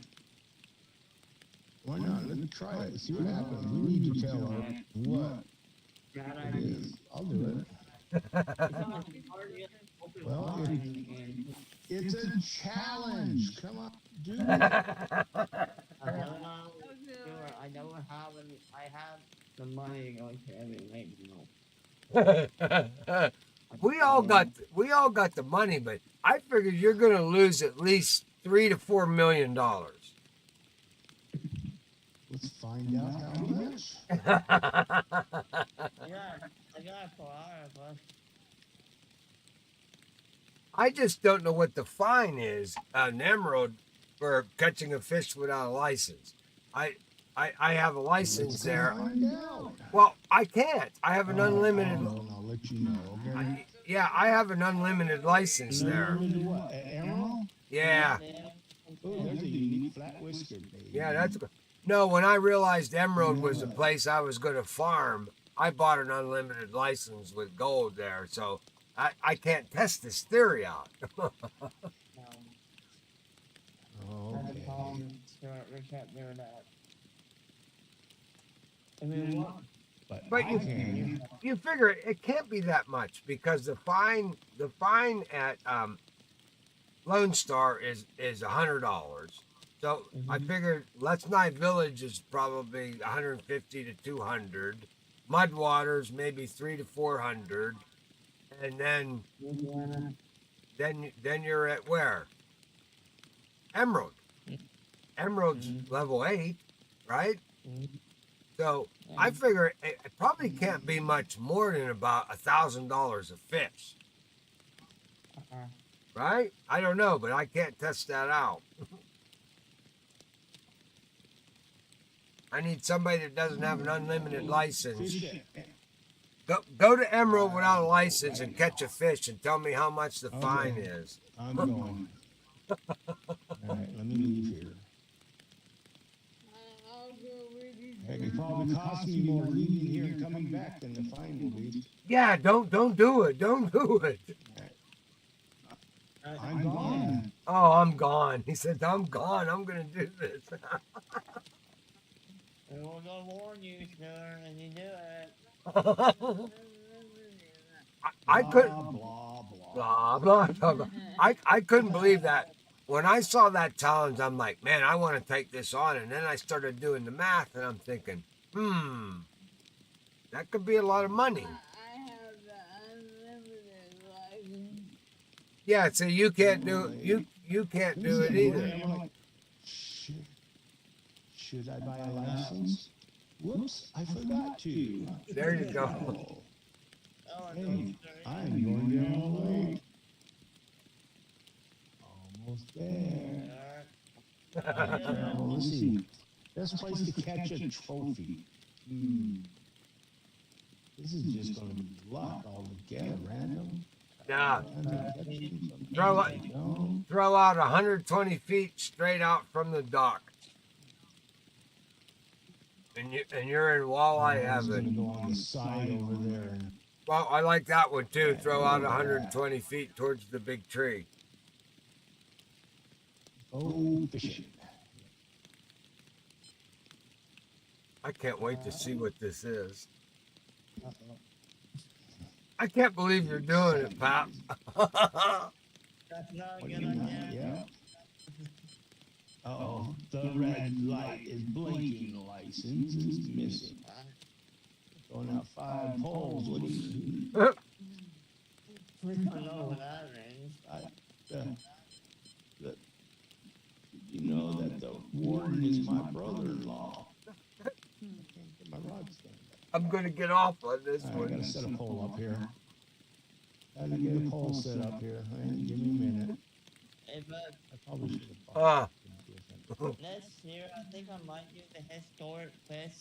Why not? Let's try it. See what happens. We need to tell her what Bad it idea. is. I'll do it. It's not hard to get open Well, line and It's a challenge. Come on, do it. I don't know. Don't do Sure, it. I don't have any. I have the money going to every lake, you know. we all got the money, but I figured you're gonna lose at least $3 to $4 million. Let's find out how much. I got a Ferrari, but I just don't know what the fine is on Emerald for catching a fish without a license. I have a license there. Find out. Well, I can't. I have an unlimited. I'll let you know. Okay. Yeah, I have an unlimited license there. Limited what? Emerald? Yeah, Oh, there's a unique flat whiskered baby. yeah, that's good. No, when I realized Emerald was the place I was going to farm, I bought an unlimited license with gold there, so I can't test this theory out. Oh, that's a okay. problem. Sure, we can't do that. I mean, what? But I you- can. You figure it can't be that much because the fine at Lone Star is $100. So I figured Let's Night Village is probably 150 to 200. Mudwaters maybe 300 to 400, and then you're at where? Emerald. Emerald's level 8, right? So I figure it probably can't be much more than about $1,000 a fish, right? I don't know, but I can't test that out. I need somebody that doesn't have an unlimited license. Fish it. Go to Emerald without a license and catch a fish and tell me how much the Okay. fine is. I'm going. All right, let me leave here. I'll go with you. Heck, it probably cost me more leaving here and coming back than the fine will be. Yeah, don't do it. Don't do it. I'm gone. Oh, I'm gone. He said, I'm gone. I'm gonna do this. And we're gonna warn you, sir, and you do it. I couldn't. Blah, blah, blah. Blah, blah, blah. I couldn't believe that. When I saw that challenge, I'm like, man, I want to take this on. And then I started doing the math, and I'm thinking, that could be a lot of money. I have the unlimited license. Yeah, so you can't do you can't do it either. I'm like, should I buy a license? Whoops, I forgot to. There you go. Oh, Hey, no, I'm going down the lake. Almost there. sir. Well, let's see. Best place to catch a trophy. This is just going to be luck altogether, random. Nah, Throw throw out 120 feet straight out from the dock, and you're in walleye I'm going to heaven. go on the side over there. Well, I like that one too. Throw out 120 feet towards the big tree. Oh, fishing. I can't wait to see what this is. Uh-oh. I can't believe you're doing it, Pop. That's not a What do good you got? idea. Yeah. Uh-oh, the red light is blinking. The license is missing. Throwing out 5 poles. What do you We don't know what that means. You know that the warden is my brother-in-law. Get my rod stand. I'm gonna get off on this All right, I one. gotta set a pole up here. Gotta get a pole set up here. Hey, give me a minute. Hey, but I probably should have Ah. bought next year, I think I might use the historic fish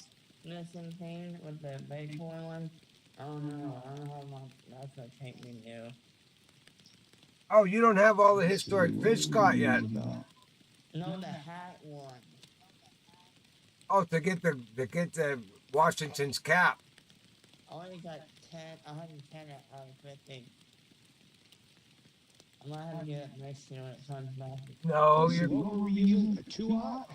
missing thing with the big toy one. I don't know how much that's gonna take me to. Oh, you don't have all the historic fish caught yet. No, the hat one. Oh, to get the Washington's cap. I only got 110 out of 50. I might have to get it next year when it comes back. No, What were we using? A 2-aught?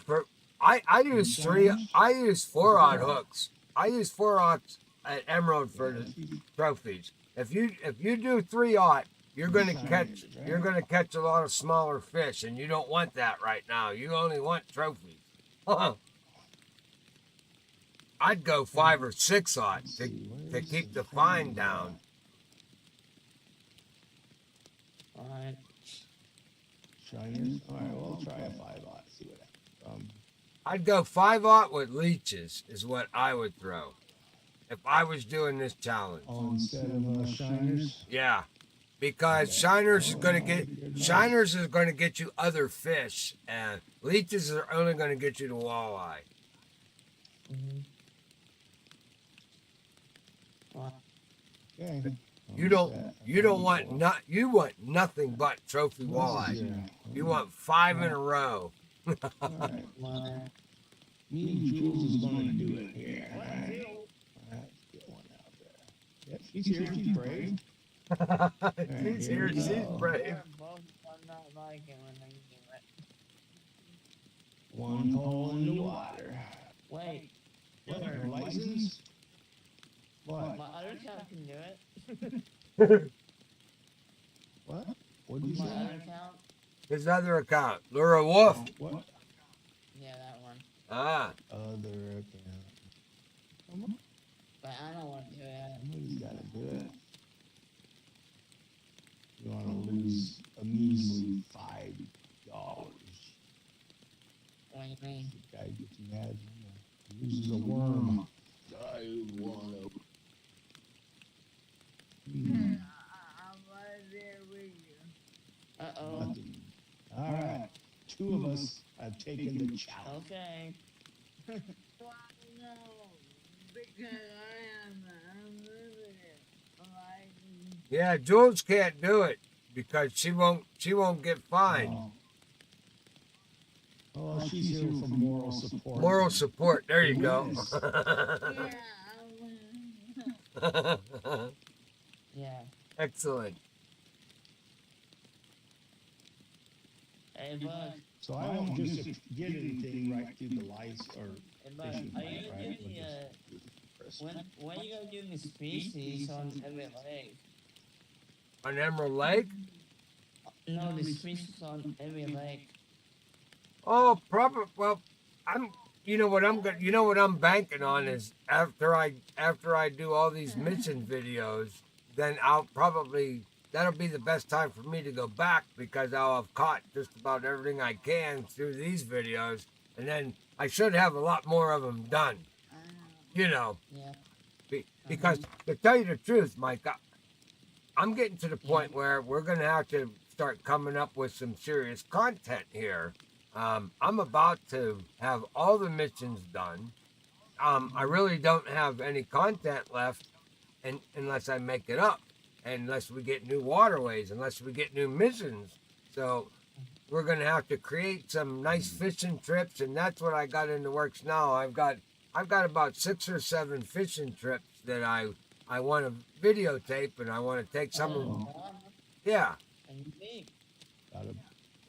for I use I use 4-aught hooks. I use 4-aughts at Emerald for the trophies. If you do 3-aught, you're gonna catch a lot of smaller fish, and you don't want that right now. You only want trophies. I'd go 5 or 6-aught to keep the fine down. Alright. Shiners? Alright, we'll try a 5-aught, see what happens. I'd go 5-aught with leeches is what I would throw if I was doing this challenge. Instead of shiners? Yeah, because shiners is going to get you other fish, and leeches are only going to get you the walleye. Mm-hmm. Well, Okay. You want nothing but trophy walleye. You want 5 in a row. Alright. well, Me and Jules is gonna do it here. Alright. Get one out there. Yep, she's here, she's brave. She's here, she's brave. they're both not liking when they do it. One pole in the water. Wait, What, her license? What? my other account can do it. What? What'd you My say? other account? His other account, Lure a Wolf. What? Yeah, that one. Ah, Other account. But I don't want to do it. Somebody's gotta do it. You wanna lose a measly $5. What do you mean? Guy gets mad. Loses a worm. I wanna. I'm right there with you. Uh-oh. Nothing. All right. 2 of us have taken the challenge. Okay. Well, no, because I'm living it. Like, yeah, Jules can't do it because she won't get fined. Oh, she's here for moral support. Moral support. There you go. yeah, Yeah. Excellent. Hey, Bug. So I won't just get anything right through the lights or Hey, Bug. fishing Are light, you right? gonna do We'll the, just press when are you gonna do the species on every lake? On Emerald Lake? No, the species on every lake. Oh, probably. Well, you know what I'm banking on is after I do all these mission videos, then that'll be the best time for me to go back because I'll have caught just about everything I can through these videos, and then I should have a lot more of them done. You know, Yeah. because to tell you the truth, Mike, I'm getting to the point where we're gonna have to start coming up with some serious content here. I'm about to have all the missions done. I really don't have any content left, unless I make it up, unless we get new waterways, unless we get new missions. So we're gonna have to create some nice fishing trips, and that's what I got in the works now. I've got about 6 or 7 fishing trips that I want to videotape, and I want to take some of them. Yeah, And big. Gotta-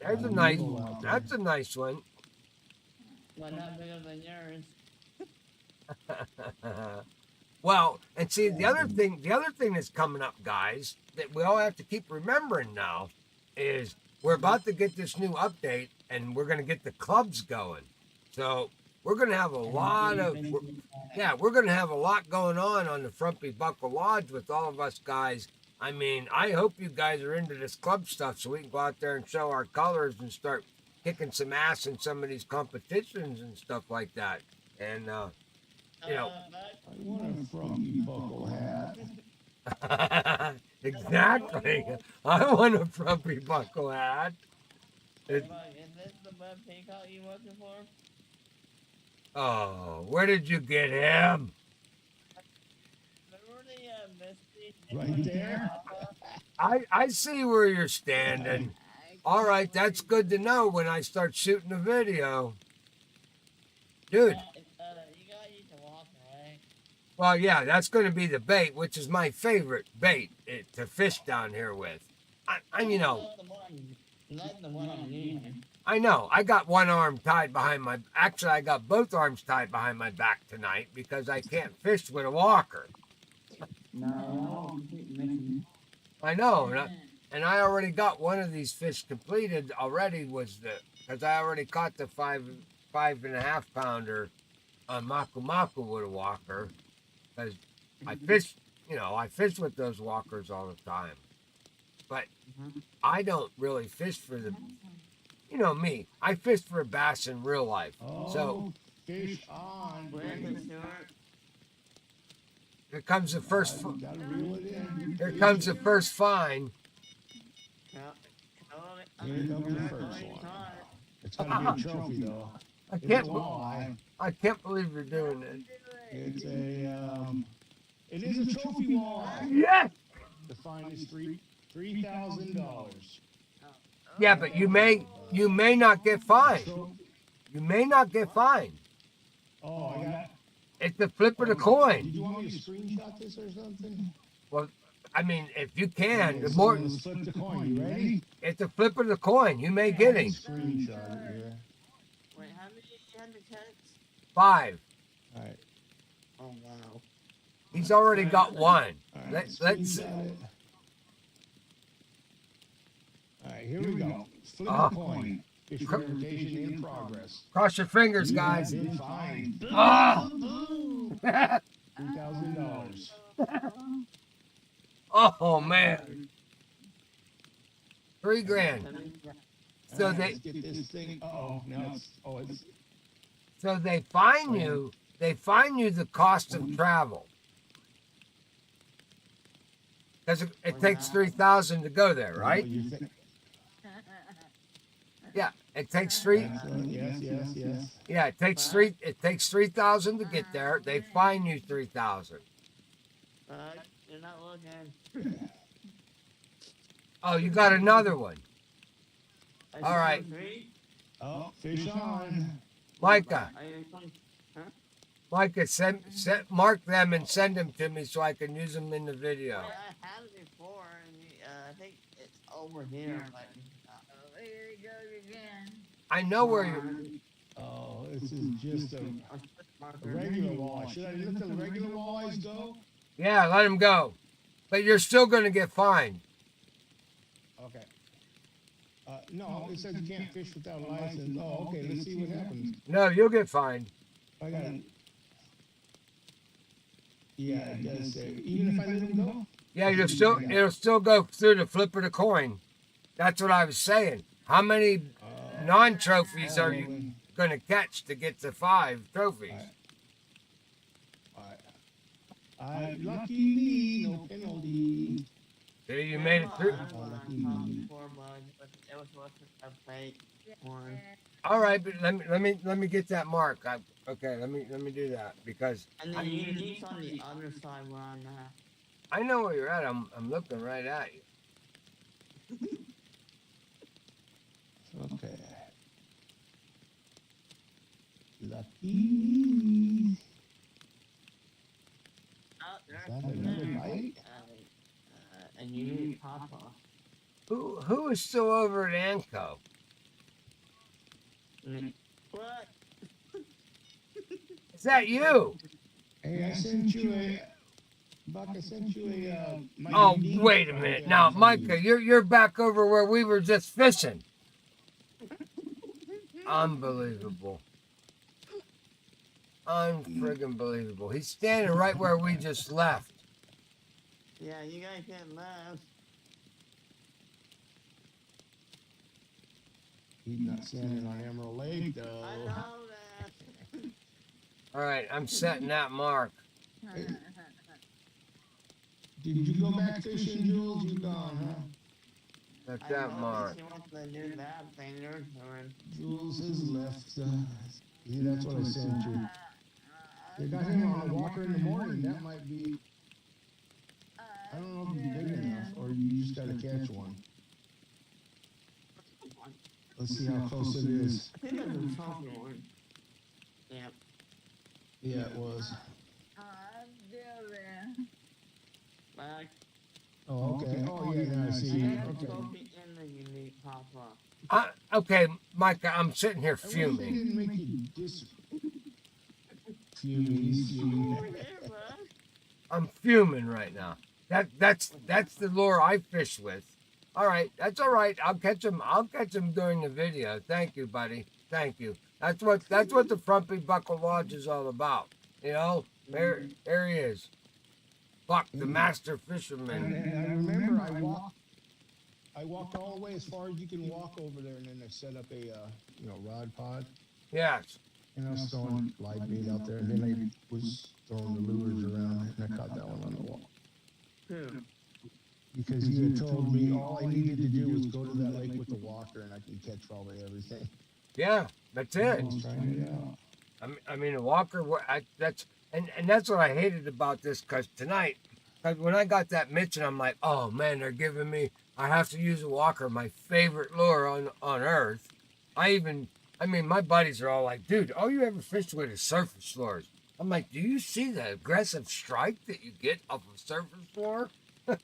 there's a gotta nice. move out there. That's a nice one. But not bigger than yours. Well, and see the other thing that's coming up, guys, that we all have to keep remembering now is we're about to get this new update, and we're going to get the clubs going. So we're going to have a lot of we're going to have a lot going on the Frumpy Buckle Lodge with all of us guys. I mean, I hope you guys are into this club stuff so we can go out there and show our colors and start kicking some ass in some of these competitions and stuff like that. And you know. I want a frumpy buckle hat. Exactly. I want a frumpy buckle hat. Is this the bud peacock you looking for? Oh, where did you get him? Remember the Misty? Right there. I see where you're standing. All right, that's good to know when I start shooting the video. Dude, You gotta use the walk, right? well, yeah, that's going to be the bait, which is my favorite bait to fish down here with. You know, Not the one I'm using. I know. I got one arm tied behind my. Actually, I got both arms tied behind my back tonight because I can't fish with a walker. No, I know, and I already got one of these fish completed already. Because I already caught the 5.5 pounder on Maku Maku with a walker. Because I fish, I fish with those walkers all the time. But I don't really fish for the. You know me. I fish for bass in real life. Oh, So fish on. here comes the first. Gotta reel it in. Here comes the first fine. Here comes the first one. It's gotta be a trophy though. I can't believe you're doing this. It's it is a trophy walleye. Yes. The fine is $3,000. Yeah, but you may not get fined. You may not get fined. Oh, I got. It's the flip of the coin. Did you want me to screenshot this or something? Well, I mean, if you can, the So more let's flip the coin. You ready? it's a flip of the coin. You may get him. Screenshot it here. Wait, how many you had to catch? 5. All right. Oh wow. He's already got one. All right. Let's Screenshot it. All right, here we go. Flip Ah. the coin. Fish rotation in progress. cross your fingers, guys. You have been fined Ah! $2,000. Oh man, $3,000. So All right, they let's get this thing. Now it's. so they fine you. They fine you the cost of travel. Because it takes 3,000 to go there, right? You think- Yeah, it takes three. Excellent. Yes. Yeah, it takes 3,000 to get there. They fine you 3,000. You're not looking. Oh, you got another one, I All right. saw 3. Oh, fish on. Micah. Are you going? Micah, mark them and send them to me so I can use them in the video. Well, I had it before, and I think it's over here. But, Here he goes again. I know where you're. Oh, this is just a regular walleye. Should I let the regular walleyes go? Yeah, let them go, but you're still going to get fined. Okay. No, it says you can't fish without a license. Oh, okay. Let's see what happens. No, you'll get fined. I got it. Yeah, it does say even if I let him go. Yeah, it'll still go through the flip of the coin. That's what I was saying. How many non-trophies are you going to catch to get to 5 trophies? Lucky me, no penalty. See, you made it through. It was worth a fake one. All right, but let me get that mark. Okay, let me do that because And then you use on the other side where I'm at. I know where you're at. I'm looking right at you. Okay. Lucky. Oh, Is that another bite? And you need Papa. Who is still over at Anco? What? Is that you? Hey, I sent you a. Buck, I sent you a. my Oh, DVD. wait a minute. Now, Micah, you're back over where we were just fishing. Unbelievable. Unfriggin' believable. He's standing right where we just left. Yeah, you guys can't laugh. He's not standing on Emerald Lake, I though. know that. All right, I'm setting that mark. Did you go back fishing, Jules? You gone, huh? Set I that know mark. She wants to do that thing you're doing. Jules has left. See, that's what I sent you. They got him on a walker in the morning. That might be. I don't know if he's big enough, or you just got to catch one. Let's see how close it is. I think that was a sophomore one. Yeah. Yeah, it was. I'm still there. Back. Oh, okay. Oh, yeah, now I see. I got the Okay. trophy and the unique papa. Okay, Micah, I'm sitting here I wish they fuming. didn't make you fuming. He's fuming. Over there, bud. I'm fuming right now. That's the lure I fish with. All right, that's all right. I'll catch him during the video. Thank you, buddy. Thank you. That's what the Frumpy Buckle Lodge is all about. You know, there he is. Buck, the master fisherman. And I remember I walked all the way as far as you can walk over there, and then I set up a rod pod, Yes. and I was throwing live bait out there, and then I was throwing the lures around, and I caught that one on the wall. Who? Because you had told me all I needed to do was go to that lake with the walker, and I could catch probably everything. Yeah, that's it. I was trying it out. I mean, a walker. That's what I hated about this. Cause tonight, when I got that Mitchell, I'm like, oh man, they're giving me. I have to use a walker, my favorite lure on earth. I mean, my buddies are all like, dude, all you ever fished with is surface lures. I'm like, do you see the aggressive strike that you get off a surface lure? Yeah.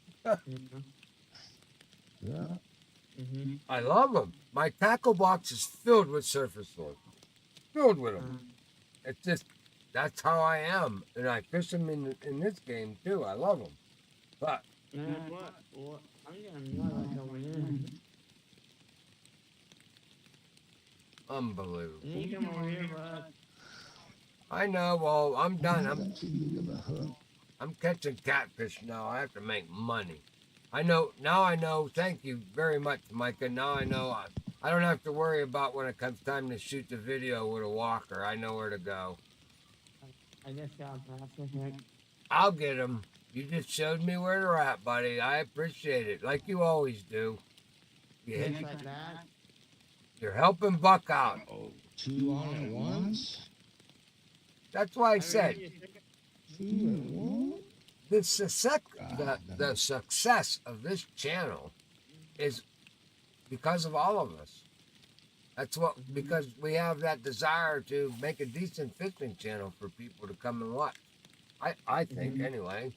Mm-hmm. I love them. My tackle box is filled with surface lures. Filled with them. It's just, that's how I am. And I fish them in this game too. I love them. But, What? I'm getting more like over here. unbelievable. You need to come over here, bud. I know. Well, I'm done. Not too big of a hook. I'm catching catfish now. I have to make money. I know. Now I know. Thank you very much, Micah. Now I know. I don't have to worry about when it comes time to shoot the video with a walker. I know where to go. I just got past the heck. I'll get them. You just showed me where they're at, buddy. I appreciate it, like you always do. Just like that. You're helping Buck out. Oh, 2 on at once? That's why I said 2 at once? the success of this channel is because of all of us. That's because we have that desire to make a decent fishing channel for people to come and watch. I think anyway.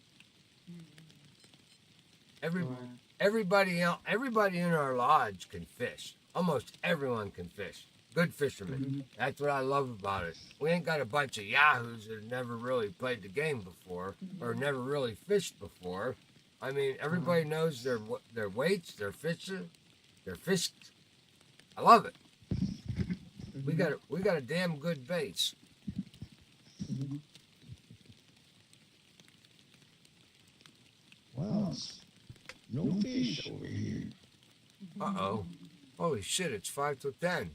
Everybody in our lodge can fish. Almost everyone can fish. Good fishermen. That's what I love about it. We ain't got a bunch of yahoos that have never really played the game before or never really fished before. I mean, everybody knows their weights, their fishes, their fish. I love it. We got a damn good base. Well, no fish over here. Uh-oh. Holy shit, it's 5 to 10.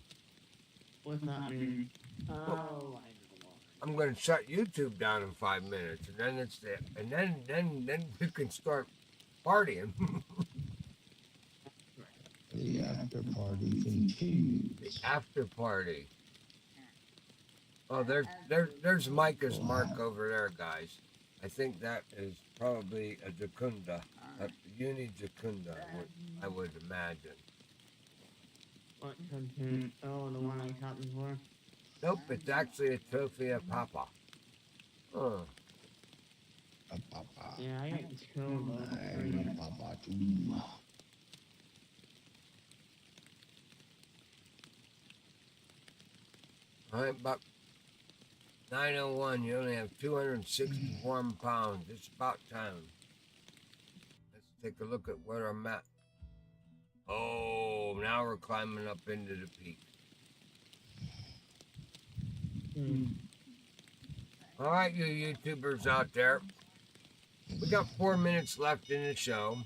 What's that mean? Oh, I know. I'm gonna shut YouTube down in 5 minutes, and then it's there, and then we can start partying. The after party continues. After party. Oh, there's Micah's mark over there, guys. I think that is probably a jacunda, a uni jacunda, I would imagine. What cartoon? Oh, the one I caught before. Nope, it's actually a trophy of Papa. Oh. Yeah, I got killed by I'm a papa too. All right, Buck. 901, you only have 261 pounds. It's about time. Let's take a look at where I'm at. Oh, now we're climbing up into the peak. All right, you YouTubers out there. We got 4 minutes left in the show.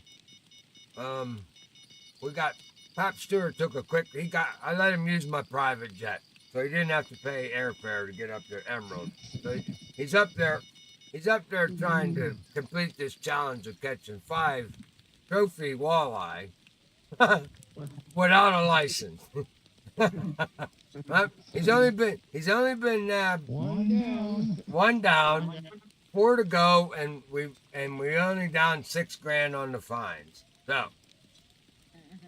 We got Pop Stewart took a quick. I let him use my private jet, so he didn't have to pay airfare to get up to Emerald. So he's up there. He's up there trying to complete this challenge of catching 5 trophy walleye without a license. He's only been one down, 4 to go, and we only down $6,000 on the fines. So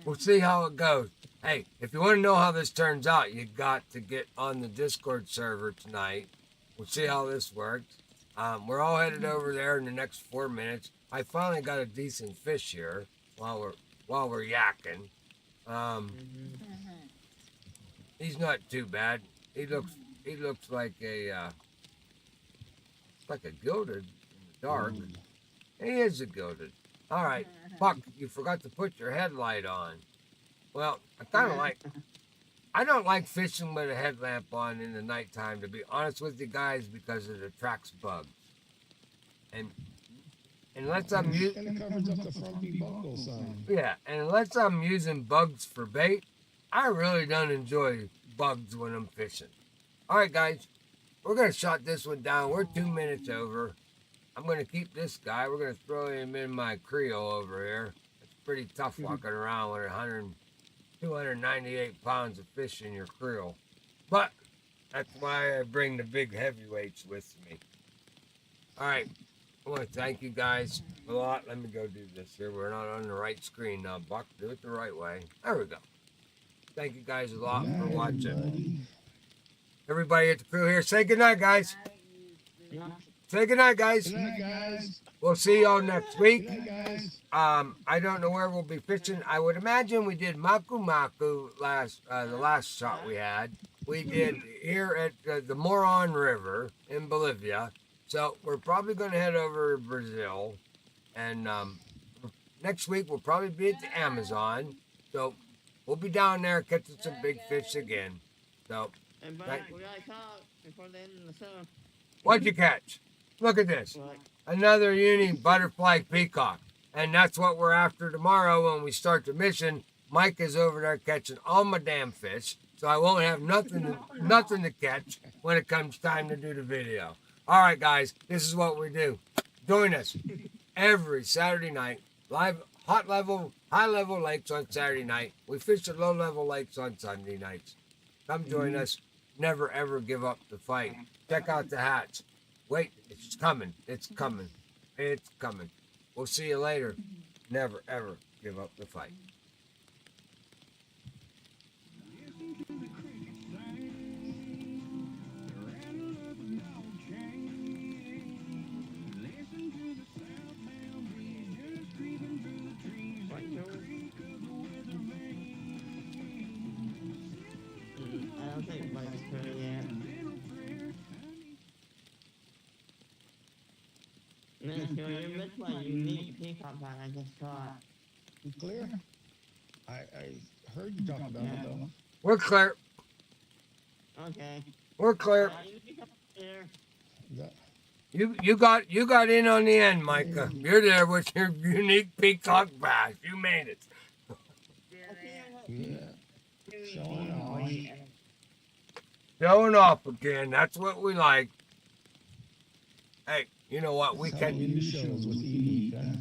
we'll see how it goes. Hey, if you want to know how this turns out, you got to get on the Discord server tonight. We'll see how this works. We're all headed over there in the next 4 minutes. I finally got a decent fish here while we're yakking. He's not too bad. He looks like a gilded in the dark. He is a gilded. All right, Buck, you forgot to put your headlight on. Well, I don't like fishing with a headlamp on in the nighttime, to be honest with you guys, because it attracts bugs. And unless I'm using, and it covers up the frumpy buckle sign. yeah, and unless I'm using bugs for bait, I really don't enjoy bugs when I'm fishing. All right, guys, we're gonna shut this one down. We're 2 minutes over. I'm gonna keep this guy. We're gonna throw him in my Creole over here. It's pretty tough walking around with 298 pounds of fish in your Creole. But that's why I bring the big heavyweights with me. All right, I want to thank you guys a lot. Let me go do this here. We're not on the right screen now, Buck. Do it the right way. There we go. Thank you guys a lot for watching. Everybody at the crew here, say goodnight, guys. Say goodnight, guys. Good night, guys. We'll see y'all next week. Good night, guys. I don't know where we'll be fishing. I would imagine we did Maku Maku the last shot we had. We did here at the Marron River in Bolivia. So we're probably going to head over to Brazil. And next week we'll probably be at the Amazon. So we'll be down there catching some big fish again. So And but we gotta talk before the end of the show. what'd you catch? Look at this. Like, Another uni butterfly peacock. And that's what we're after tomorrow when we start the mission. Mike is over there catching all my damn fish, so I won't have nothing to catch when it comes time to do the video. All right, guys, this is what we do. Join us every Saturday night. Live high level lakes on Saturday night. We fish at low level lakes on Sunday nights. Come join us. Never ever give up the fight. Check out the hats. Wait, it's coming. It's coming. It's coming. We'll see you later. Never ever give up the fight. I don't think Mike's pretty yet. Minister, you missed my unique peacock that I just caught. You clear? I heard you talk about it though. We're clear. Okay. We're clear. You come here. Is that- You got in on the end, Micah. You're there with your unique peacock bass. You made it. Yeah. Showing off. Showing off again. That's what we like. Hey, you know what? We That's how can. we do shows with Edie, huh?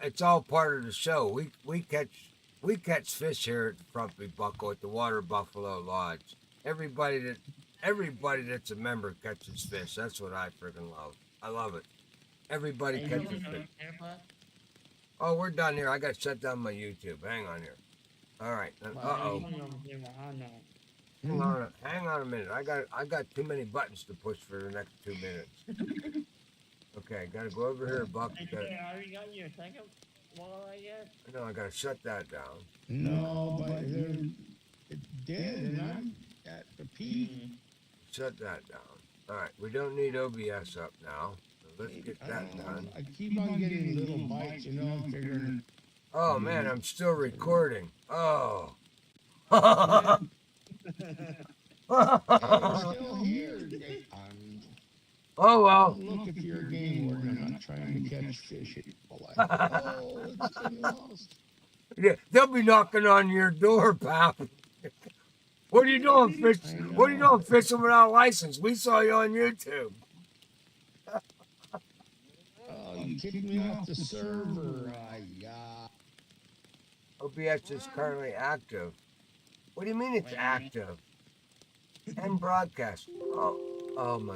It's all part of the show. We catch fish here at the Frumpy Buckle at the Water Buffalo Lodge. Everybody that's a member catches fish. That's what I freaking love. I love it. Everybody catches fish. Oh, we're done here. I got to shut down my YouTube. Hang on here. All right. Uh-oh. Hang on a minute. I got too many buttons to push for the next 2 minutes. Okay, gotta go over here, Buck. Are you got your second walleye yet? No, I gotta shut that down. No, but it did, and I'm at the peak. Shut that down. All right, we don't need OBS up now. So let's get I that don't know. done. I keep on getting little bites, you know, I'm figuring. Oh man, I'm still recording. Oh. I'm still here. Oh well. Look, if you're a game warden, I'm not trying to catch fish. Oh, it's been lost. Yeah, they'll be knocking on your door, pal. What are you doing, fish? What are you doing fishing without a license? We saw you on YouTube. Oh, you kicked me off the server. Yeah. OBS is currently active. What do you mean it's active? And broadcast. Oh my